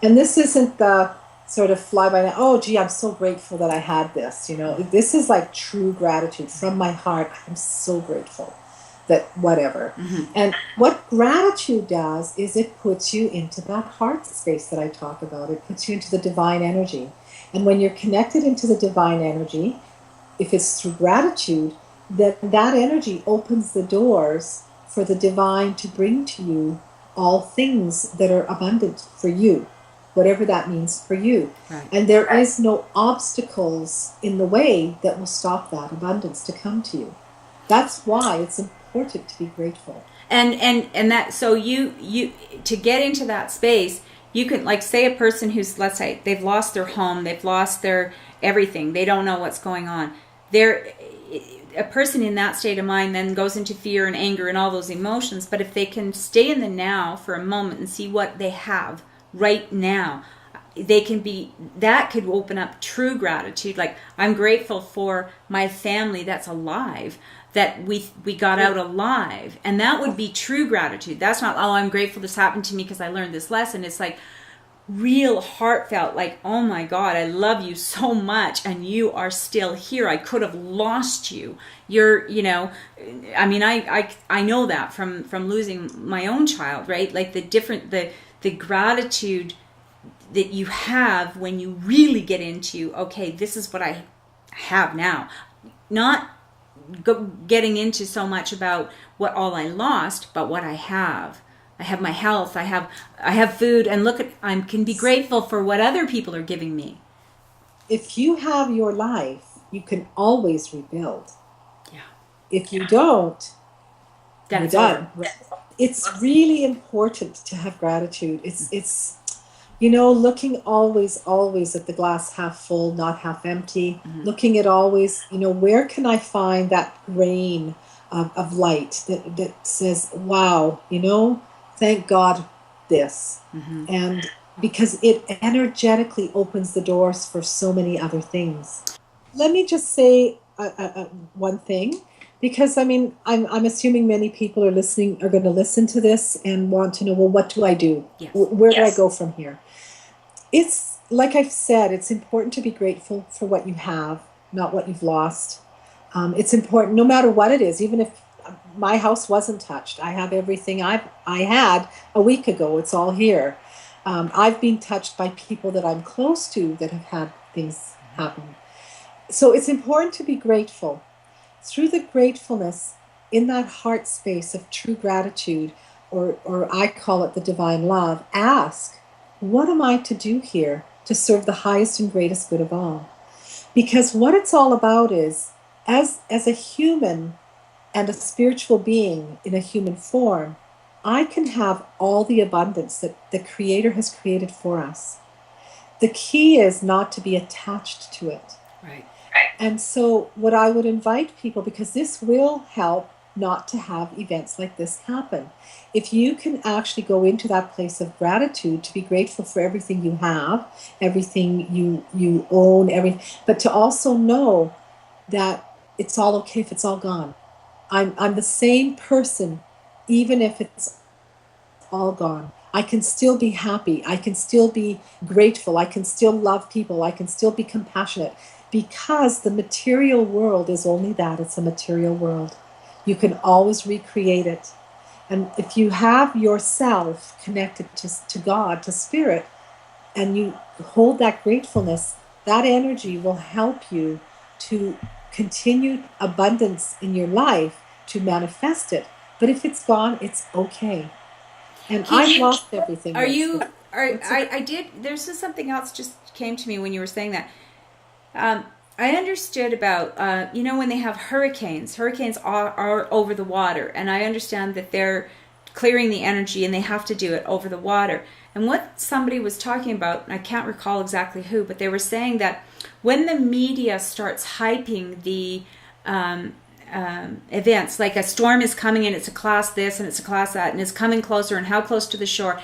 And this isn't the sort of fly by night, oh gee, I'm so grateful that I had this. This is like true gratitude from my heart. I'm so grateful that whatever. Mm-hmm. And what gratitude does is it puts you into that heart space that I talk about. It puts you into the divine energy. And when you're connected into the divine energy, if it's through gratitude, then that energy opens the doors for the divine to bring to you all things that are abundant for you, whatever that means for you. Right. And there is no obstacles in the way that will stop that abundance to come to you. That's why it's important to be grateful. And that, so you to get into that space, you can, like, say a person who's, let's say they've lost their home, they've lost their everything, they don't know what's going on. A person in that state of mind then goes into fear and anger and all those emotions. But if they can stay in the now for a moment and see what they have right now, that could open up true gratitude. Like, I'm grateful for my family that's alive, that we got out alive. And that would be true gratitude. That's not, oh, I'm grateful this happened to me because I learned this lesson. It's like real heartfelt, like, oh my God, I love you so much and you are still here. I could have lost you. You're, I mean, I know that from losing my own child, right? Like the gratitude that you have when you really get into, okay, this is what I have now. Not getting into so much about what all I lost, but what I have. I have my health, I have food, and look, I can be grateful for what other people are giving me. If you have your life, you can always rebuild. Yeah. If you don't, then you're it's done. over. It's really important to have gratitude. It's looking always at the glass half full, not half empty. Mm-hmm. Looking at always, where can I find that grain of light that says, wow, thank God this. Mm-hmm. And because it energetically opens the doors for so many other things. let me just say one thing, because I mean, I'm assuming many people are going to listen to this and want to know, well, what do I do? Yes. Where do I go from here? It's like I've said, it's important to be grateful for what you have, not what you've lost. It's important, no matter what it is, even if my house wasn't touched. I have everything I had a week ago. It's all here. I've been touched by people that I'm close to that have had things happen. So it's important to be grateful. Through the gratefulness, in that heart space of true gratitude, or I call it the divine love, ask, what am I to do here to serve the highest and greatest good of all? Because what it's all about is, as a human and a spiritual being in a human form, I can have all the abundance that the Creator has created for us. The key is not to be attached to it. Right. And so what I would invite people, because this will help not to have events like this happen. If you can actually go into that place of gratitude, to be grateful for everything you have, everything you own, but to also know that it's all okay if it's all gone. I'm the same person, even if it's all gone. I can still be happy. I can still be grateful. I can still love people. I can still be compassionate, because the material world is only that. It's a material world. You can always recreate it. And if you have yourself connected to God, to Spirit, and you hold that gratefulness, that energy will help you to continue abundance in your life, to manifest it. But if it's gone, it's okay. And I've lost everything. I did, there's just something else just came to me when you were saying that. I understood about, when they have hurricanes are over the water, and I understand that they're clearing the energy and they have to do it over the water. And what somebody was talking about, and I can't recall exactly who, but they were saying that when the media starts hyping the events, like a storm is coming and it's a class this and it's a class that and it's coming closer and how close to the shore,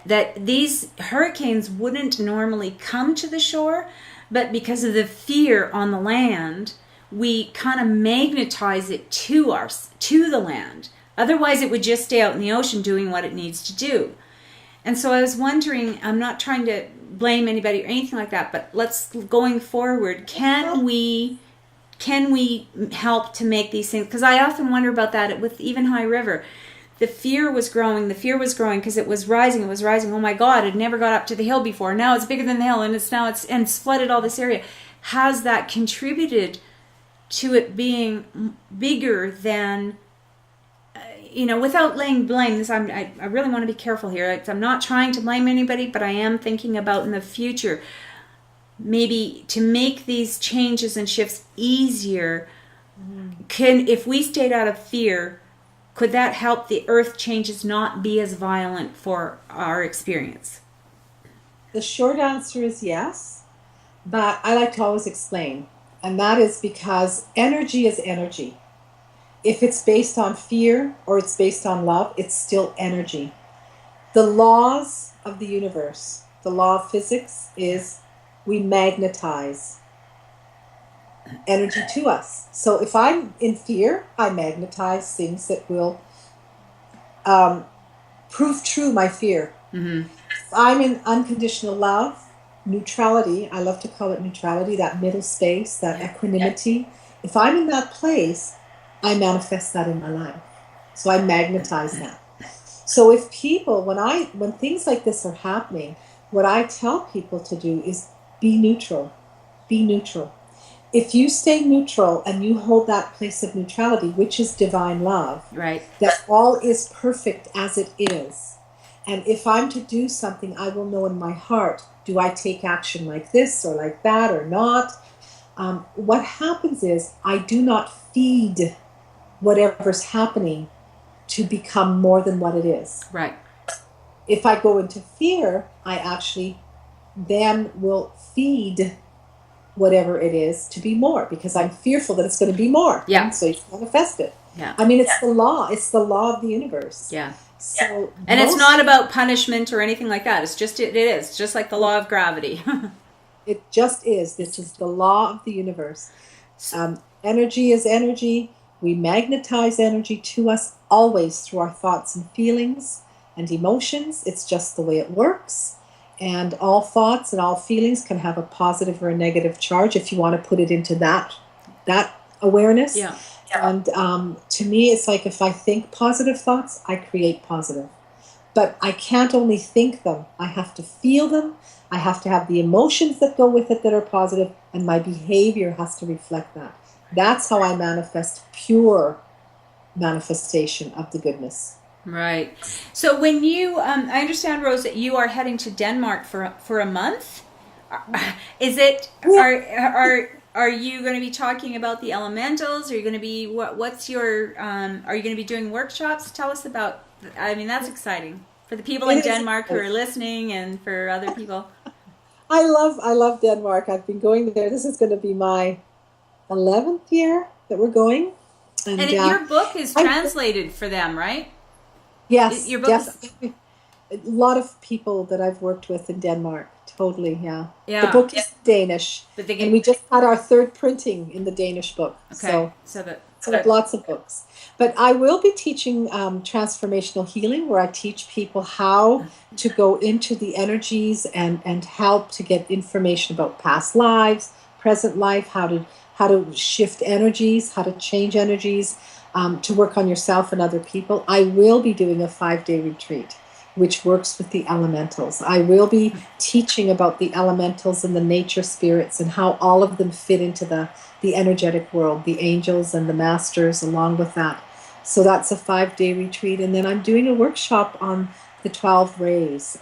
that these hurricanes wouldn't normally come to the shore, but because of the fear on the land, we kind of magnetize it to the land. Otherwise, it would just stay out in the ocean doing what it needs to do. And so I was wondering, I'm not trying to blame anybody or anything like that, but going forward, can we help to make these things? Because I often wonder about that with even High River. The fear was growing because it was rising. Oh my God, it never got up to the hill before. Now it's bigger than the hill, and it's flooded all this area. Has that contributed to it being bigger than, without laying blame? I really want to be careful here. I'm not trying to blame anybody, but I am thinking about in the future, maybe to make these changes and shifts easier. If we stayed out of fear, could that help the earth changes not be as violent for our experience? The short answer is yes, but I like to always explain. And that is because energy is energy. If it's based on fear or it's based on love, it's still energy. The laws of the universe, the law of physics is we magnetize energy to us. So if I'm in fear, I magnetize things that will prove true my fear. Mm-hmm. If I'm in unconditional love, neutrality, I love to call it neutrality, that middle space, that equanimity. If I'm in that place, I manifest that in my life. So I magnetize that. So if people, when things like this are happening, what I tell people to do is be neutral. Be neutral. If you stay neutral and you hold that place of neutrality, which is divine love, right, that all is perfect as it is. And if I'm to do something, I will know in my heart, do I take action like this or like that or not? What happens is I do not feed whatever's happening to become more than what it is. Right. If I go into fear, I actually then will feed whatever it is to be more, because I'm fearful that it's going to be more. Yeah. So you manifest it. Yeah. I mean, it's the law. It's the law of the universe. Yeah. So and it's not about punishment or anything like that. It's just it is just like the law of gravity. It just is. This is the law of the universe. Energy is energy. We magnetize energy to us always through our thoughts and feelings and emotions. It's just the way it works. And all thoughts and all feelings can have a positive or a negative charge if you want to put it into that awareness. Yeah. And to me, it's like if I think positive thoughts, I create positive. But I can't only think them. I have to feel them. I have to have the emotions that go with it that are positive, and my behavior has to reflect that. That's how I manifest pure manifestation of the goodness. Right. So when you, I understand, Rose, that you are heading to Denmark for a month. Is it? Are you going to be talking about the elementals? Are you going to be what's your? Are you going to be doing workshops? Tell us about. I mean, that's exciting for the people in Denmark who are listening, and for other people. I love Denmark. I've been going there. This is going to be my 11th year that we're going. And your book is translated for them, right? Yes. Your book a lot of people that I've worked with in Denmark. Totally, yeah. Yeah. The book is Danish, and we just had our 3rd printing in the Danish book. Okay. So lots of books. But I will be teaching transformational healing, where I teach people how to go into the energies and help to get information about past lives, present life, how to shift energies, how to change energies, to work on yourself and other people. I will be doing a 5-day retreat, which works with the elementals. I will be teaching about the elementals and the nature spirits and how all of them fit into the energetic world, the angels and the masters along with that. So that's a 5-day retreat. And then I'm doing a workshop on the 12 rays,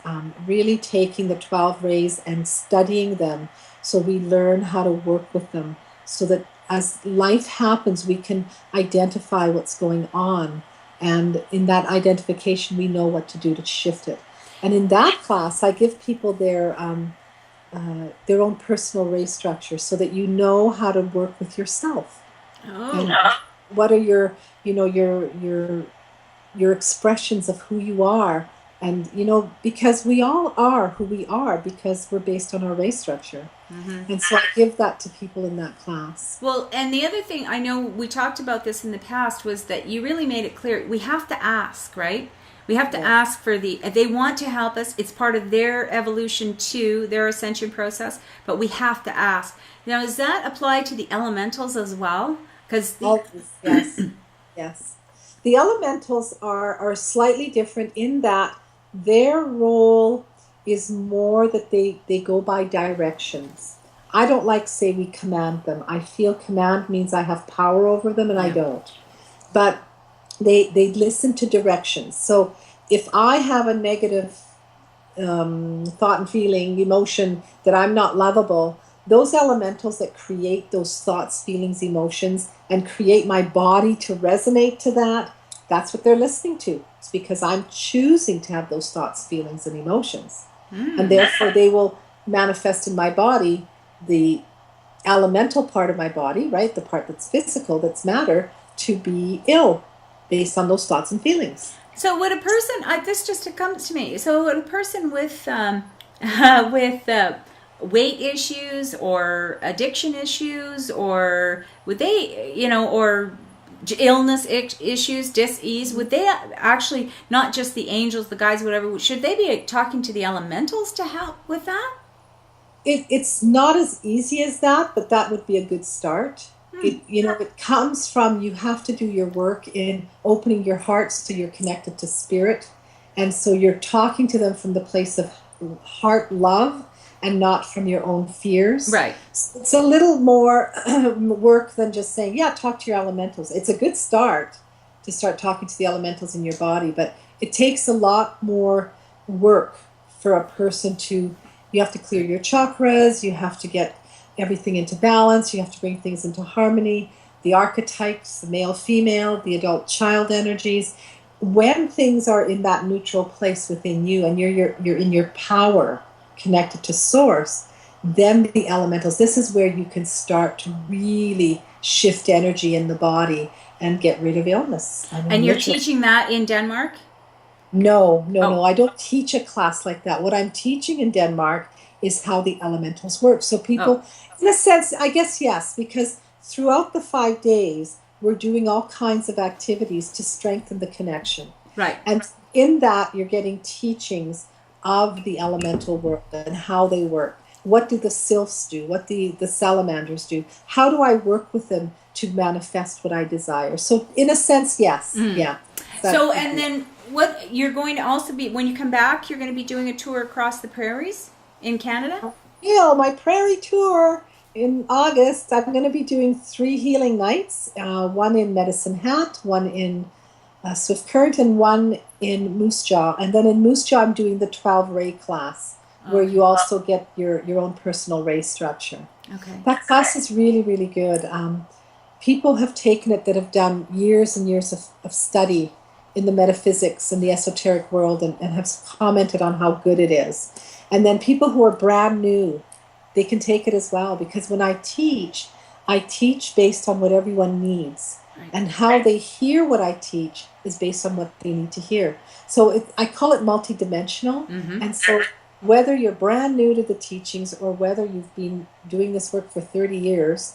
really taking the 12 rays and studying them so we learn how to work with them, so that as life happens, we can identify what's going on. And in that identification, we know what to do to shift it. And in that class, I give people their own personal ray structure, so that you know how to work with yourself. Oh. And what are your expressions of who you are? And, because we all are who we are because we're based on our ray structure. Mm-hmm. And so I give that to people in that class. Well, and the other thing, I know we talked about this in the past, was that you really made it clear. We have to ask, right? We have to ask for they want to help us. It's part of their evolution too, their ascension process, but we have to ask. Now, does that apply to the elementals as well? Because yes. The elementals are slightly different in that their role is more that they go by directions. I don't like to say we command them. I feel command means I have power over them, and I don't. But they listen to directions. So if I have a negative thought and feeling, emotion, that I'm not lovable, those elementals that create those thoughts, feelings, emotions, and create my body to resonate to that, that's what they're listening to. It's because I'm choosing to have those thoughts, feelings, and emotions. And therefore they will manifest in my body the elemental part of my body, right? The part that's physical, that's matter, to be ill based on those thoughts and feelings. So would a person, this just comes to me, so would a person with weight issues or addiction issues, or would they, or illness issues, dis-ease, would they actually, not just the angels, the guides, whatever, should they be talking to the elementals to help with that? It's not as easy as that, but that would be a good start. It comes from, you have to do your work in opening your heart so you're connected to spirit. And so you're talking to them from the place of heart love and not from your own fears. Right. It's a little more work than just saying, talk to your elementals. It's a good start to start talking to the elementals in your body, but it takes a lot more work for a person to, you have to clear your chakras, you have to get everything into balance, you have to bring things into harmony, the archetypes, the male, female, the adult child energies. When things are in that neutral place within you and you're in your power, connected to source, then the elementals, this is where you can start to really shift energy in the body and get rid of illness. And you're teaching that in Denmark? No, I don't teach a class like that. What I'm teaching in Denmark is how the elementals work. So people, in a sense, I guess, yes, because throughout the 5 days, we're doing all kinds of activities to strengthen the connection. Right. And in that, you're getting teachings of the elemental world and how they work. What do the sylphs do? What the salamanders do? How do I work with them to manifest what I desire? So in a sense, yes. Yeah. So, and then what you're going to also be, when you come back, you're going to be doing a tour across the prairies in Canada? Yeah, my prairie tour in August, I'm going to be doing 3 healing nights, one in Medicine Hat, one in Swift Current, and one in Moose Jaw. And then in Moose Jaw, I'm doing the 12 ray class, where you also get your own personal ray structure. Okay. That class is really, really good. People have taken it that have done years and years of study in the metaphysics and the esoteric world and have commented on how good it is. And then people who are brand new, they can take it as well, because when I teach based on what everyone needs. Right. And how they hear what I teach is based on what they need to hear. So I call it multidimensional. Mm-hmm. And so whether you're brand new to the teachings or whether you've been doing this work for 30 years,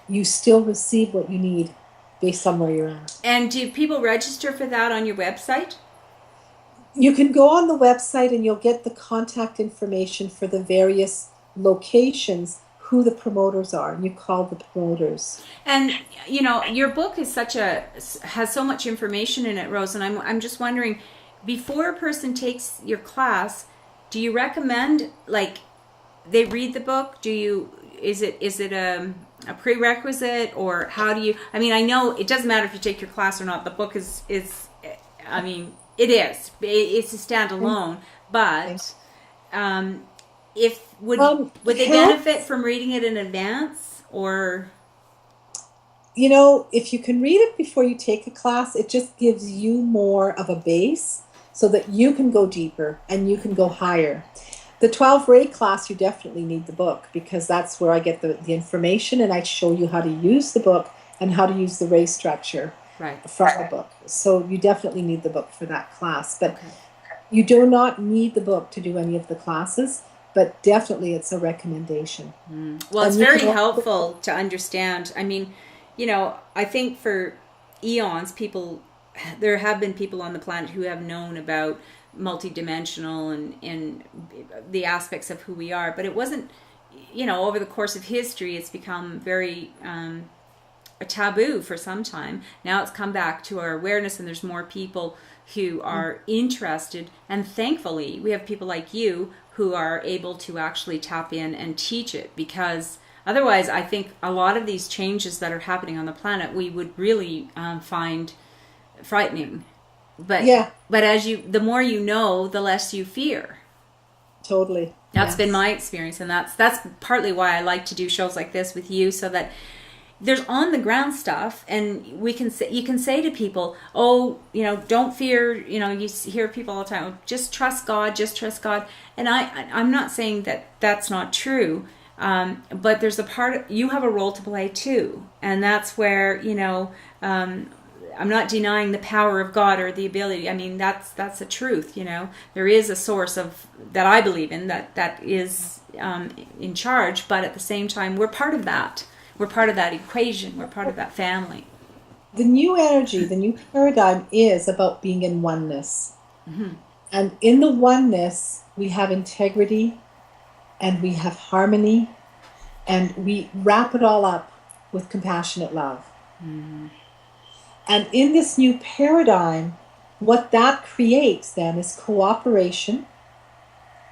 you still receive what you need based on where you're at. And do people register for that on your website? You can go on the website and you'll get the contact information for the various locations, who the promoters are, and you call the promoters. And you know, your book is has so much information in it, Rose, and I'm just wondering, before a person takes your class, do you recommend, like, they read the book? Is it a prerequisite, or how do you, I mean, I know it doesn't matter if you take your class or not, the book is I mean, it's a standalone, but would they benefit from reading it in advance, or? You know, if you can read it before you take a class, it just gives you more of a base so that you can go deeper and you can go higher. The 12 ray class, you definitely need the book, because that's where I get the information, and I show you how to use the book and how to use the ray structure from the book. So you definitely need the book for that class. But you do not need the book to do any of the classes, but definitely it's a recommendation. Well, it's very helpful to understand. I mean, you know, I think for eons, there have been people on the planet who have known about multidimensional and the aspects of who we are, but it wasn't, you know, over the course of history, it's become very a taboo for some time. Now it's come back to our awareness, and there's more people who are interested, and thankfully we have people like you who are able to actually tap in and teach it, because otherwise I think a lot of these changes that are happening on the planet we would really find frightening. But the more you know, the less you fear. Totally. That's been my experience, and that's partly why I like to do shows like this with you, so that there's on the ground stuff, and you can say to people, oh, you know, don't fear. You know, you hear people all the time, oh, just trust God, and I'm not saying that that's not true, but there's a part, you have a role to play too, and that's where, you know, I'm not denying the power of God or the ability. I mean, that's the truth. You know, there is a source that I believe in that is in charge, but at the same time, we're part of that. We're part of that equation. We're part of that family. The new energy, the new paradigm is about being in oneness. Mm-hmm. And in the oneness, we have integrity and we have harmony, and we wrap it all up with compassionate love. Mm-hmm. And in this new paradigm, what that creates then is cooperation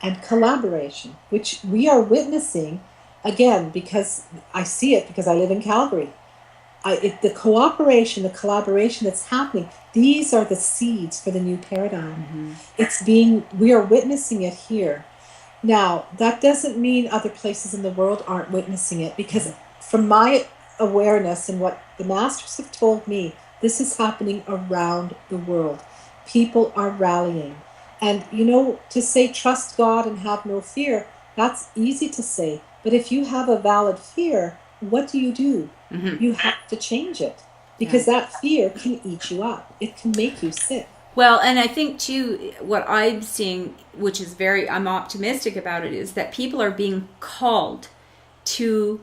and collaboration, which we are witnessing. Again, because I see it, because I live in Calgary. The cooperation, the collaboration that's happening, these are the seeds for the new paradigm. Mm-hmm. We are witnessing it here. Now, that doesn't mean other places in the world aren't witnessing it, because from my awareness and what the masters have told me, this is happening around the world. People are rallying. And, you know, to say trust God and have no fear, that's easy to say. But if you have a valid fear, what do? Mm-hmm. You have to change it, because that fear can eat you up. It can make you sick. Well, and I think too, what I'm seeing, which is I'm optimistic about it, is that people are being called to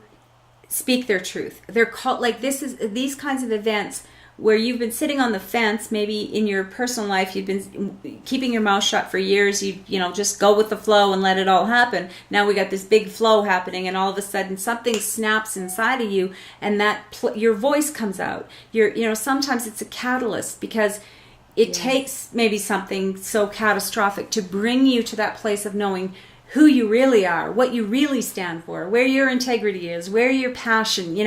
speak their truth. They're called, like these kinds of events where you've been sitting on the fence, maybe in your personal life, you've been keeping your mouth shut for years, you just go with the flow and let it all happen. Now we got this big flow happening, and all of a sudden something snaps inside of you, and your voice comes out. Sometimes it's a catalyst, because it takes maybe something so catastrophic to bring you to that place of knowing who you really are, what you really stand for, where your integrity is, where your passion,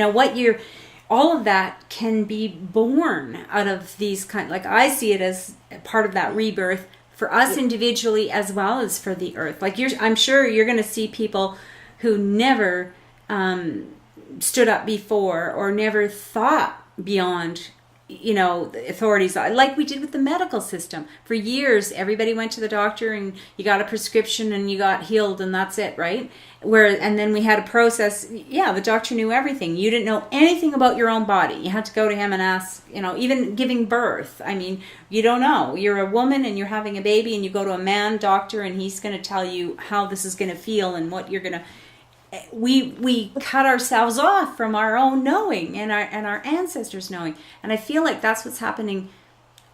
all of that can be born out of these like I see it as part of that rebirth for us individually as well as for the earth. Like I'm sure you're going to see people who never stood up before or never thought beyond the authorities, like we did with the medical system. For years, everybody went to the doctor and you got a prescription and you got healed, and that's it, right? And then we had a process. Yeah, the doctor knew everything. You didn't know anything about your own body. You had to go to him and ask, even giving birth. I mean, you don't know. You're a woman and you're having a baby, and you go to a man doctor and he's going to tell you how this is going to feel and what you're going to... We cut ourselves off from our own knowing and our ancestors knowing, and I feel like that's what's happening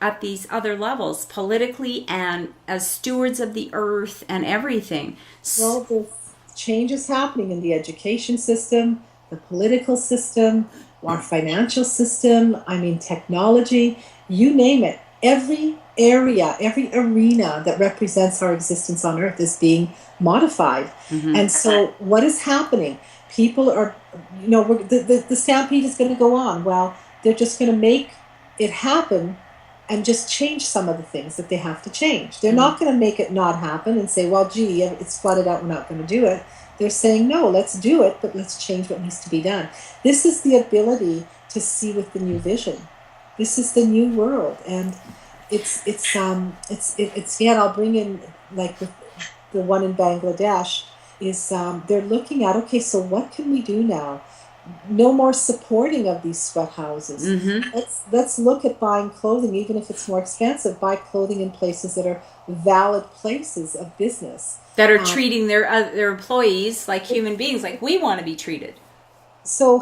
at these other levels, politically and as stewards of the earth and everything. Well, the change is happening in the education system, the political system, our financial system. I mean, technology, you name it. Every area, every arena that represents our existence on earth is being modified. Mm-hmm. And so what is happening? People are, the stampede is going to go on. Well, they're just going to make it happen and just change some of the things that they have to change. They're not going to make it not happen and say, well, gee, it's flooded out, we're not going to do it. They're saying, no, let's do it, but let's change what needs to be done. This is the ability to see with the new vision. This is the new world, and it's yet I'll bring in like the one in Bangladesh is they're looking at, okay, so what can we do now? No more supporting of these sweat houses. Mm-hmm. Let's look at buying clothing, even if it's more expensive. Buy clothing in places that are valid places of business that are treating their employees like human beings, like we want to be treated. So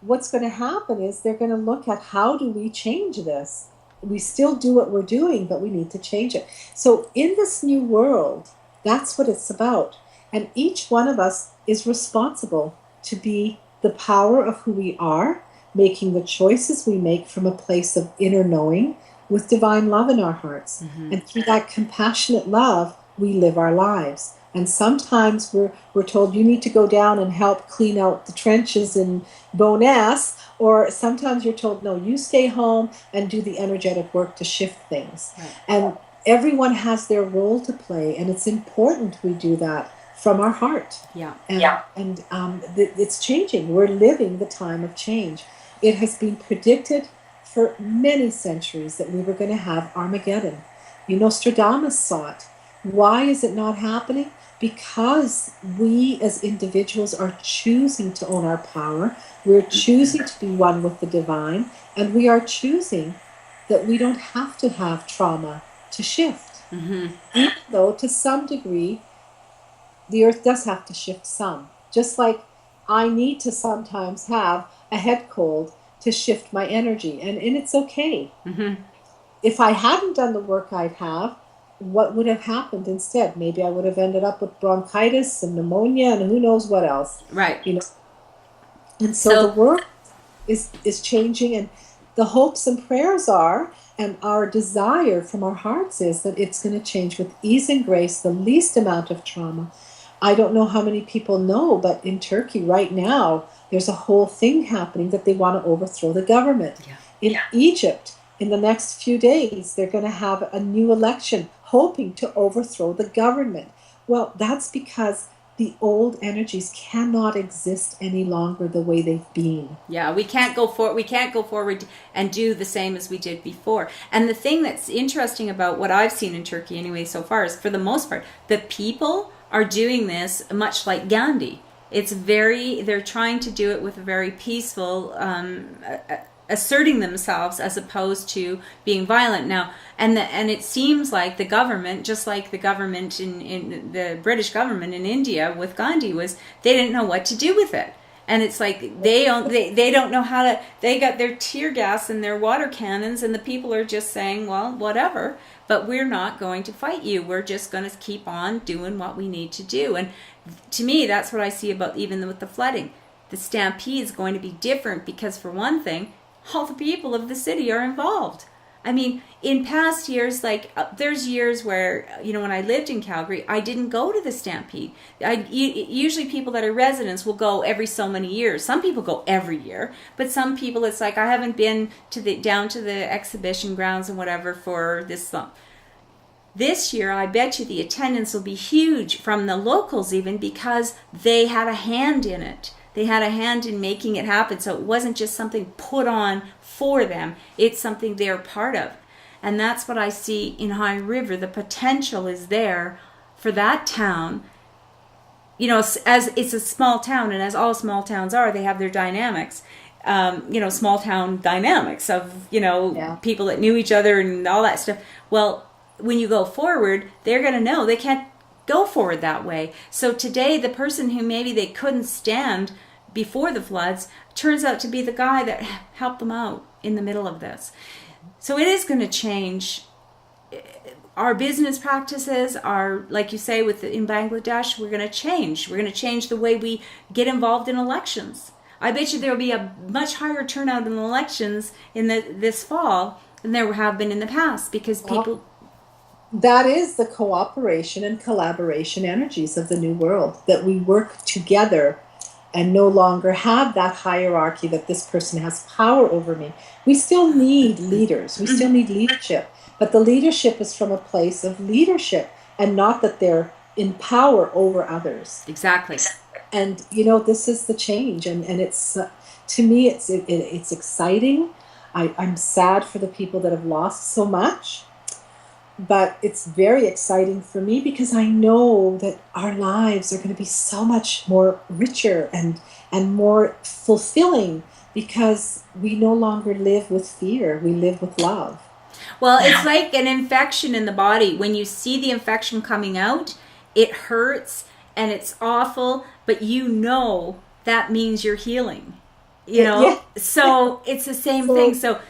what's going to happen is they're going to look at how do we change this? We still do what we're doing, but we need to change it. So in this new world, that's what it's about. And each one of us is responsible to be the power of who we are, making the choices we make from a place of inner knowing with divine love in our hearts. Mm-hmm. And through that compassionate love, we live our lives. And sometimes we're told you need to go down and help clean out the trenches in Bowness, or sometimes you're told, no, you stay home and do the energetic work to shift things. Right. And everyone has their role to play, and it's important we do that from our heart. Yeah. And it's changing. We're living the time of change. It has been predicted for many centuries that we were going to have Armageddon. Nostradamus saw it. Why is it not happening? Because we as individuals are choosing to own our power. We're choosing to be one with the divine, and we are choosing that we don't have to have trauma to shift. Mm-hmm. Even though to some degree, the earth does have to shift some. Just like I need to sometimes have a head cold to shift my energy, and it's okay. Mm-hmm. If I hadn't done the work I'd have, what would have happened instead? Maybe I would have ended up with bronchitis and pneumonia and who knows what else. Right. And so the world is changing, and the hopes and prayers are, and our desire from our hearts is that it's going to change with ease and grace, the least amount of trauma. I don't know how many people know, but in Turkey right now, there's a whole thing happening that they want to overthrow the government. Yeah. In Egypt, in the next few days, they're going to have a new election, hoping to overthrow the government. Well, that's because the old energies cannot exist any longer the way they've been. Yeah, we can't go forward and do the same as we did before. And the thing that's interesting about what I've seen in Turkey anyway so far is, for the most part, the people are doing this much like Gandhi. They're trying to do it with a very peaceful asserting themselves as opposed to being violent now. And it seems like the government, just like the government in the British government in India with Gandhi, was they didn't know what to do with it. And it's like they don't know how to. They got their tear gas and their water cannons, and the people are just saying, well, whatever. But we're not going to fight you. We're just going to keep on doing what we need to do. And to me, that's what I see about even with the flooding. The stampede is going to be different because, for one thing, all the people of the city are involved. I mean, in past years, like there's years where, when I lived in Calgary, I didn't go to the stampede. Usually people that are residents will go every so many years. Some people go every year, but some people, it's like, I haven't been down to the exhibition grounds and whatever for this long. This year, I bet you the attendance will be huge from the locals even because they had a hand in it. They had a hand in making it happen. So it wasn't just something put on for them. It's something they're part of. And that's what I see in High River. The potential is there for that town. As it's a small town, and as all small towns are, they have their dynamics. Small town dynamics of, people that knew each other and all that stuff. Well, when you go forward, they're going to know they can't go forward that way. So today, the person who maybe they couldn't stand before the floods turns out to be the guy that helped them out in the middle of this. So it is going to change. Our business practices are, like you say, in Bangladesh, we're going to change. We're going to change the way we get involved in elections. I bet you there will be a much higher turnout in elections in this fall than there have been in the past because people... That is the cooperation and collaboration energies of the new world, that we work together and no longer have that hierarchy that this person has power over me. We still need leaders. We still need leadership. But the leadership is from a place of leadership and not that they're in power over others. Exactly. And, this is the change. And it's, to me, it's exciting. I'm sad for the people that have lost so much. But it's very exciting for me because I know that our lives are going to be so much more richer and more fulfilling because we no longer live with fear. We live with love. Well, it's like an infection in the body. When you see the infection coming out, it hurts and it's awful, but that means you're healing. So it's the same thing. So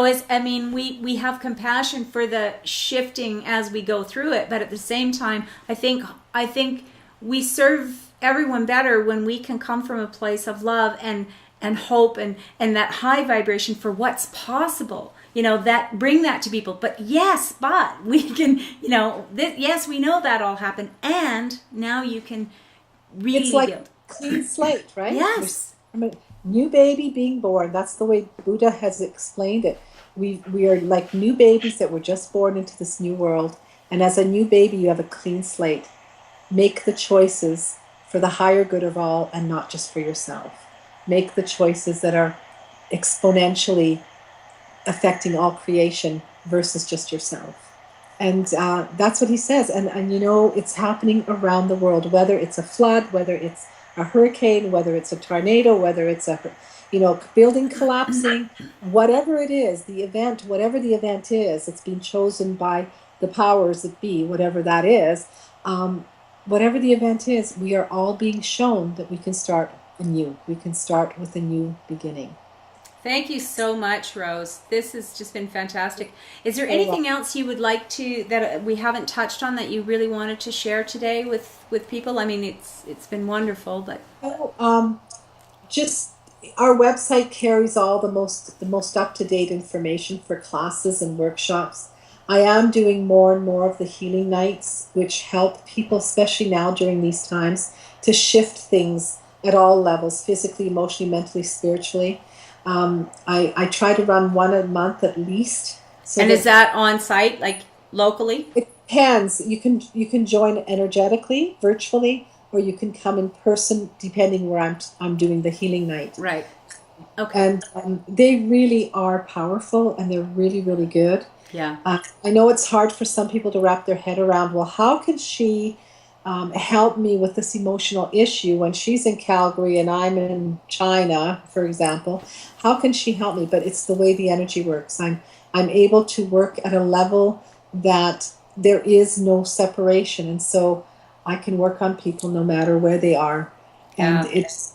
we have compassion for the shifting as we go through it, but at the same time, I think we serve everyone better when we can come from a place of love and hope and that high vibration for what's possible. That bring that to people. But we can, yes, we know that all happened, and now you can really it's like build. Clean slate, right? Yes. New baby being born. That's the way Buddha has explained it. We are like new babies that were just born into this new world. And as a new baby, you have a clean slate. Make the choices for the higher good of all and not just for yourself. Make the choices that are exponentially affecting all creation versus just yourself. And that's what he says. And it's happening around the world, whether it's a flood, whether it's a hurricane, whether it's a tornado, whether it's a building collapsing, whatever it is, whatever the event is, it's been chosen by the powers that be, whatever that is, whatever the event is, we are all being shown that we can start anew. We can start with a new beginning. Thank you so much, Rose. This has just been fantastic. Is there anything else you would like that we haven't touched on that you really wanted to share today with people? I mean, it's been wonderful, but just our website carries all the most up-to-date information for classes and workshops. I am doing more and more of the healing nights, which help people, especially now during these times, to shift things at all levels, physically, emotionally, mentally, spiritually. I try to run one a month at least. And is that on site, like locally? It depends. You can join energetically, virtually, or you can come in person, depending where I'm doing the healing night. Right. Okay. And they really are powerful, and they're really, really good. Yeah. I know it's hard for some people to wrap their head around. Well, how can she help me with this emotional issue when she's in Calgary and I'm in China, for example? How can she help me? But it's the way the energy works. I'm able to work at a level that there is no separation, and so I can work on people no matter where they are. And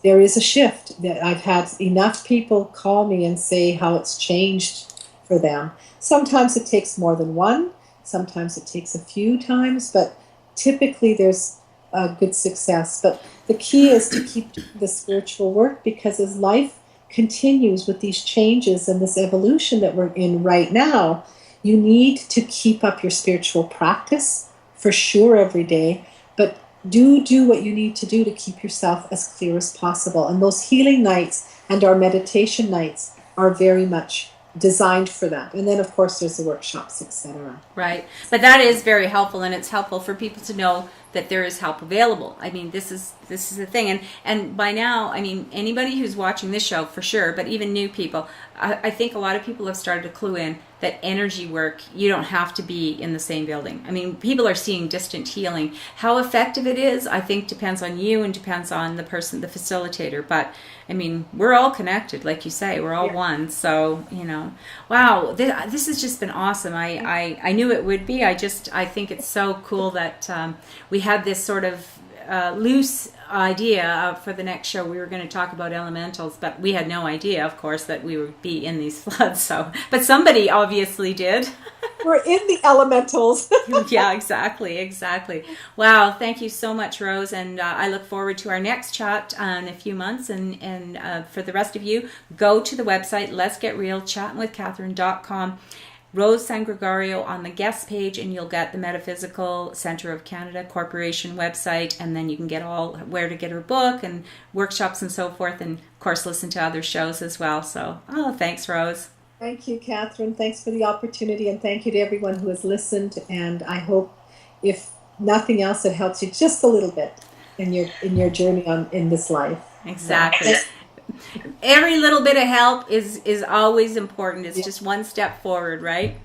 there is a shift. That I've had enough people call me and say how it's changed for them. Sometimes it takes more than one. Sometimes it takes a few times, but typically there's a good success. But the key is to keep the spiritual work, because as life continues with these changes and this evolution that we're in right now, you need to keep up your spiritual practice for sure every day, but do what you need to do to keep yourself as clear as possible. And those healing nights and our meditation nights are very much designed for that. And then of course there's the workshops, etc. Right. But that is very helpful, and it's helpful for people to know that there is help available. I mean, this is the thing. And by now, I mean, anybody who's watching this show for sure, but even new people, I think a lot of people have started to clue in that energy work, you don't have to be in the same building. I mean, people are seeing distant healing. How effective it is, I think, depends on you and depends on the person, the facilitator. But I mean, we're all connected, like you say, we're all one. So, you know, wow, this has just been awesome. I knew it would be. I think it's so cool that we had this sort of loose idea for the next show. We were going to talk about elementals, but we had no idea, of course, that we would be in these floods. So, but somebody obviously did. We're in the elementals. Yeah, exactly. Wow, thank you so much, Rose, and I look forward to our next chat in a few months. And for the rest of you, go to the website letsgetrealchattinwithcatherine.com. Rose Sangregorio on the guest page, and you'll get the Metaphysical Centre of Canada Corporation website, and then you can get all where to get her book and workshops and so forth, and of course listen to other shows as well. So, thanks, Rose. Thank you, Catherine. Thanks for the opportunity, and thank you to everyone who has listened. And I hope, if nothing else, it helps you just a little bit in your journey in this life. Exactly. Every little bit of help is always important. It's just one step forward, right?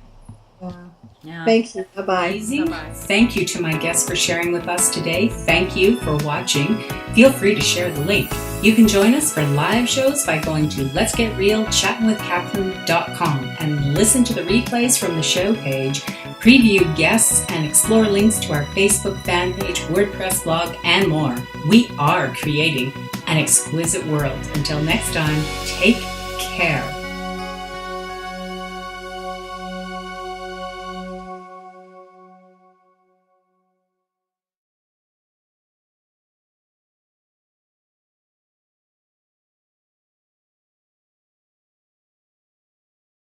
Yeah. Thank you. Bye-bye. Bye-bye. Thank you to my guests for sharing with us today. Thank you for watching. Feel free to share the link. You can join us for live shows by going to letsgetrealchattinwithcatherine.com and listen to the replays from the show page, preview guests, and explore links to our Facebook fan page, WordPress blog, and more. We are creating an exquisite world. Until next time, take care.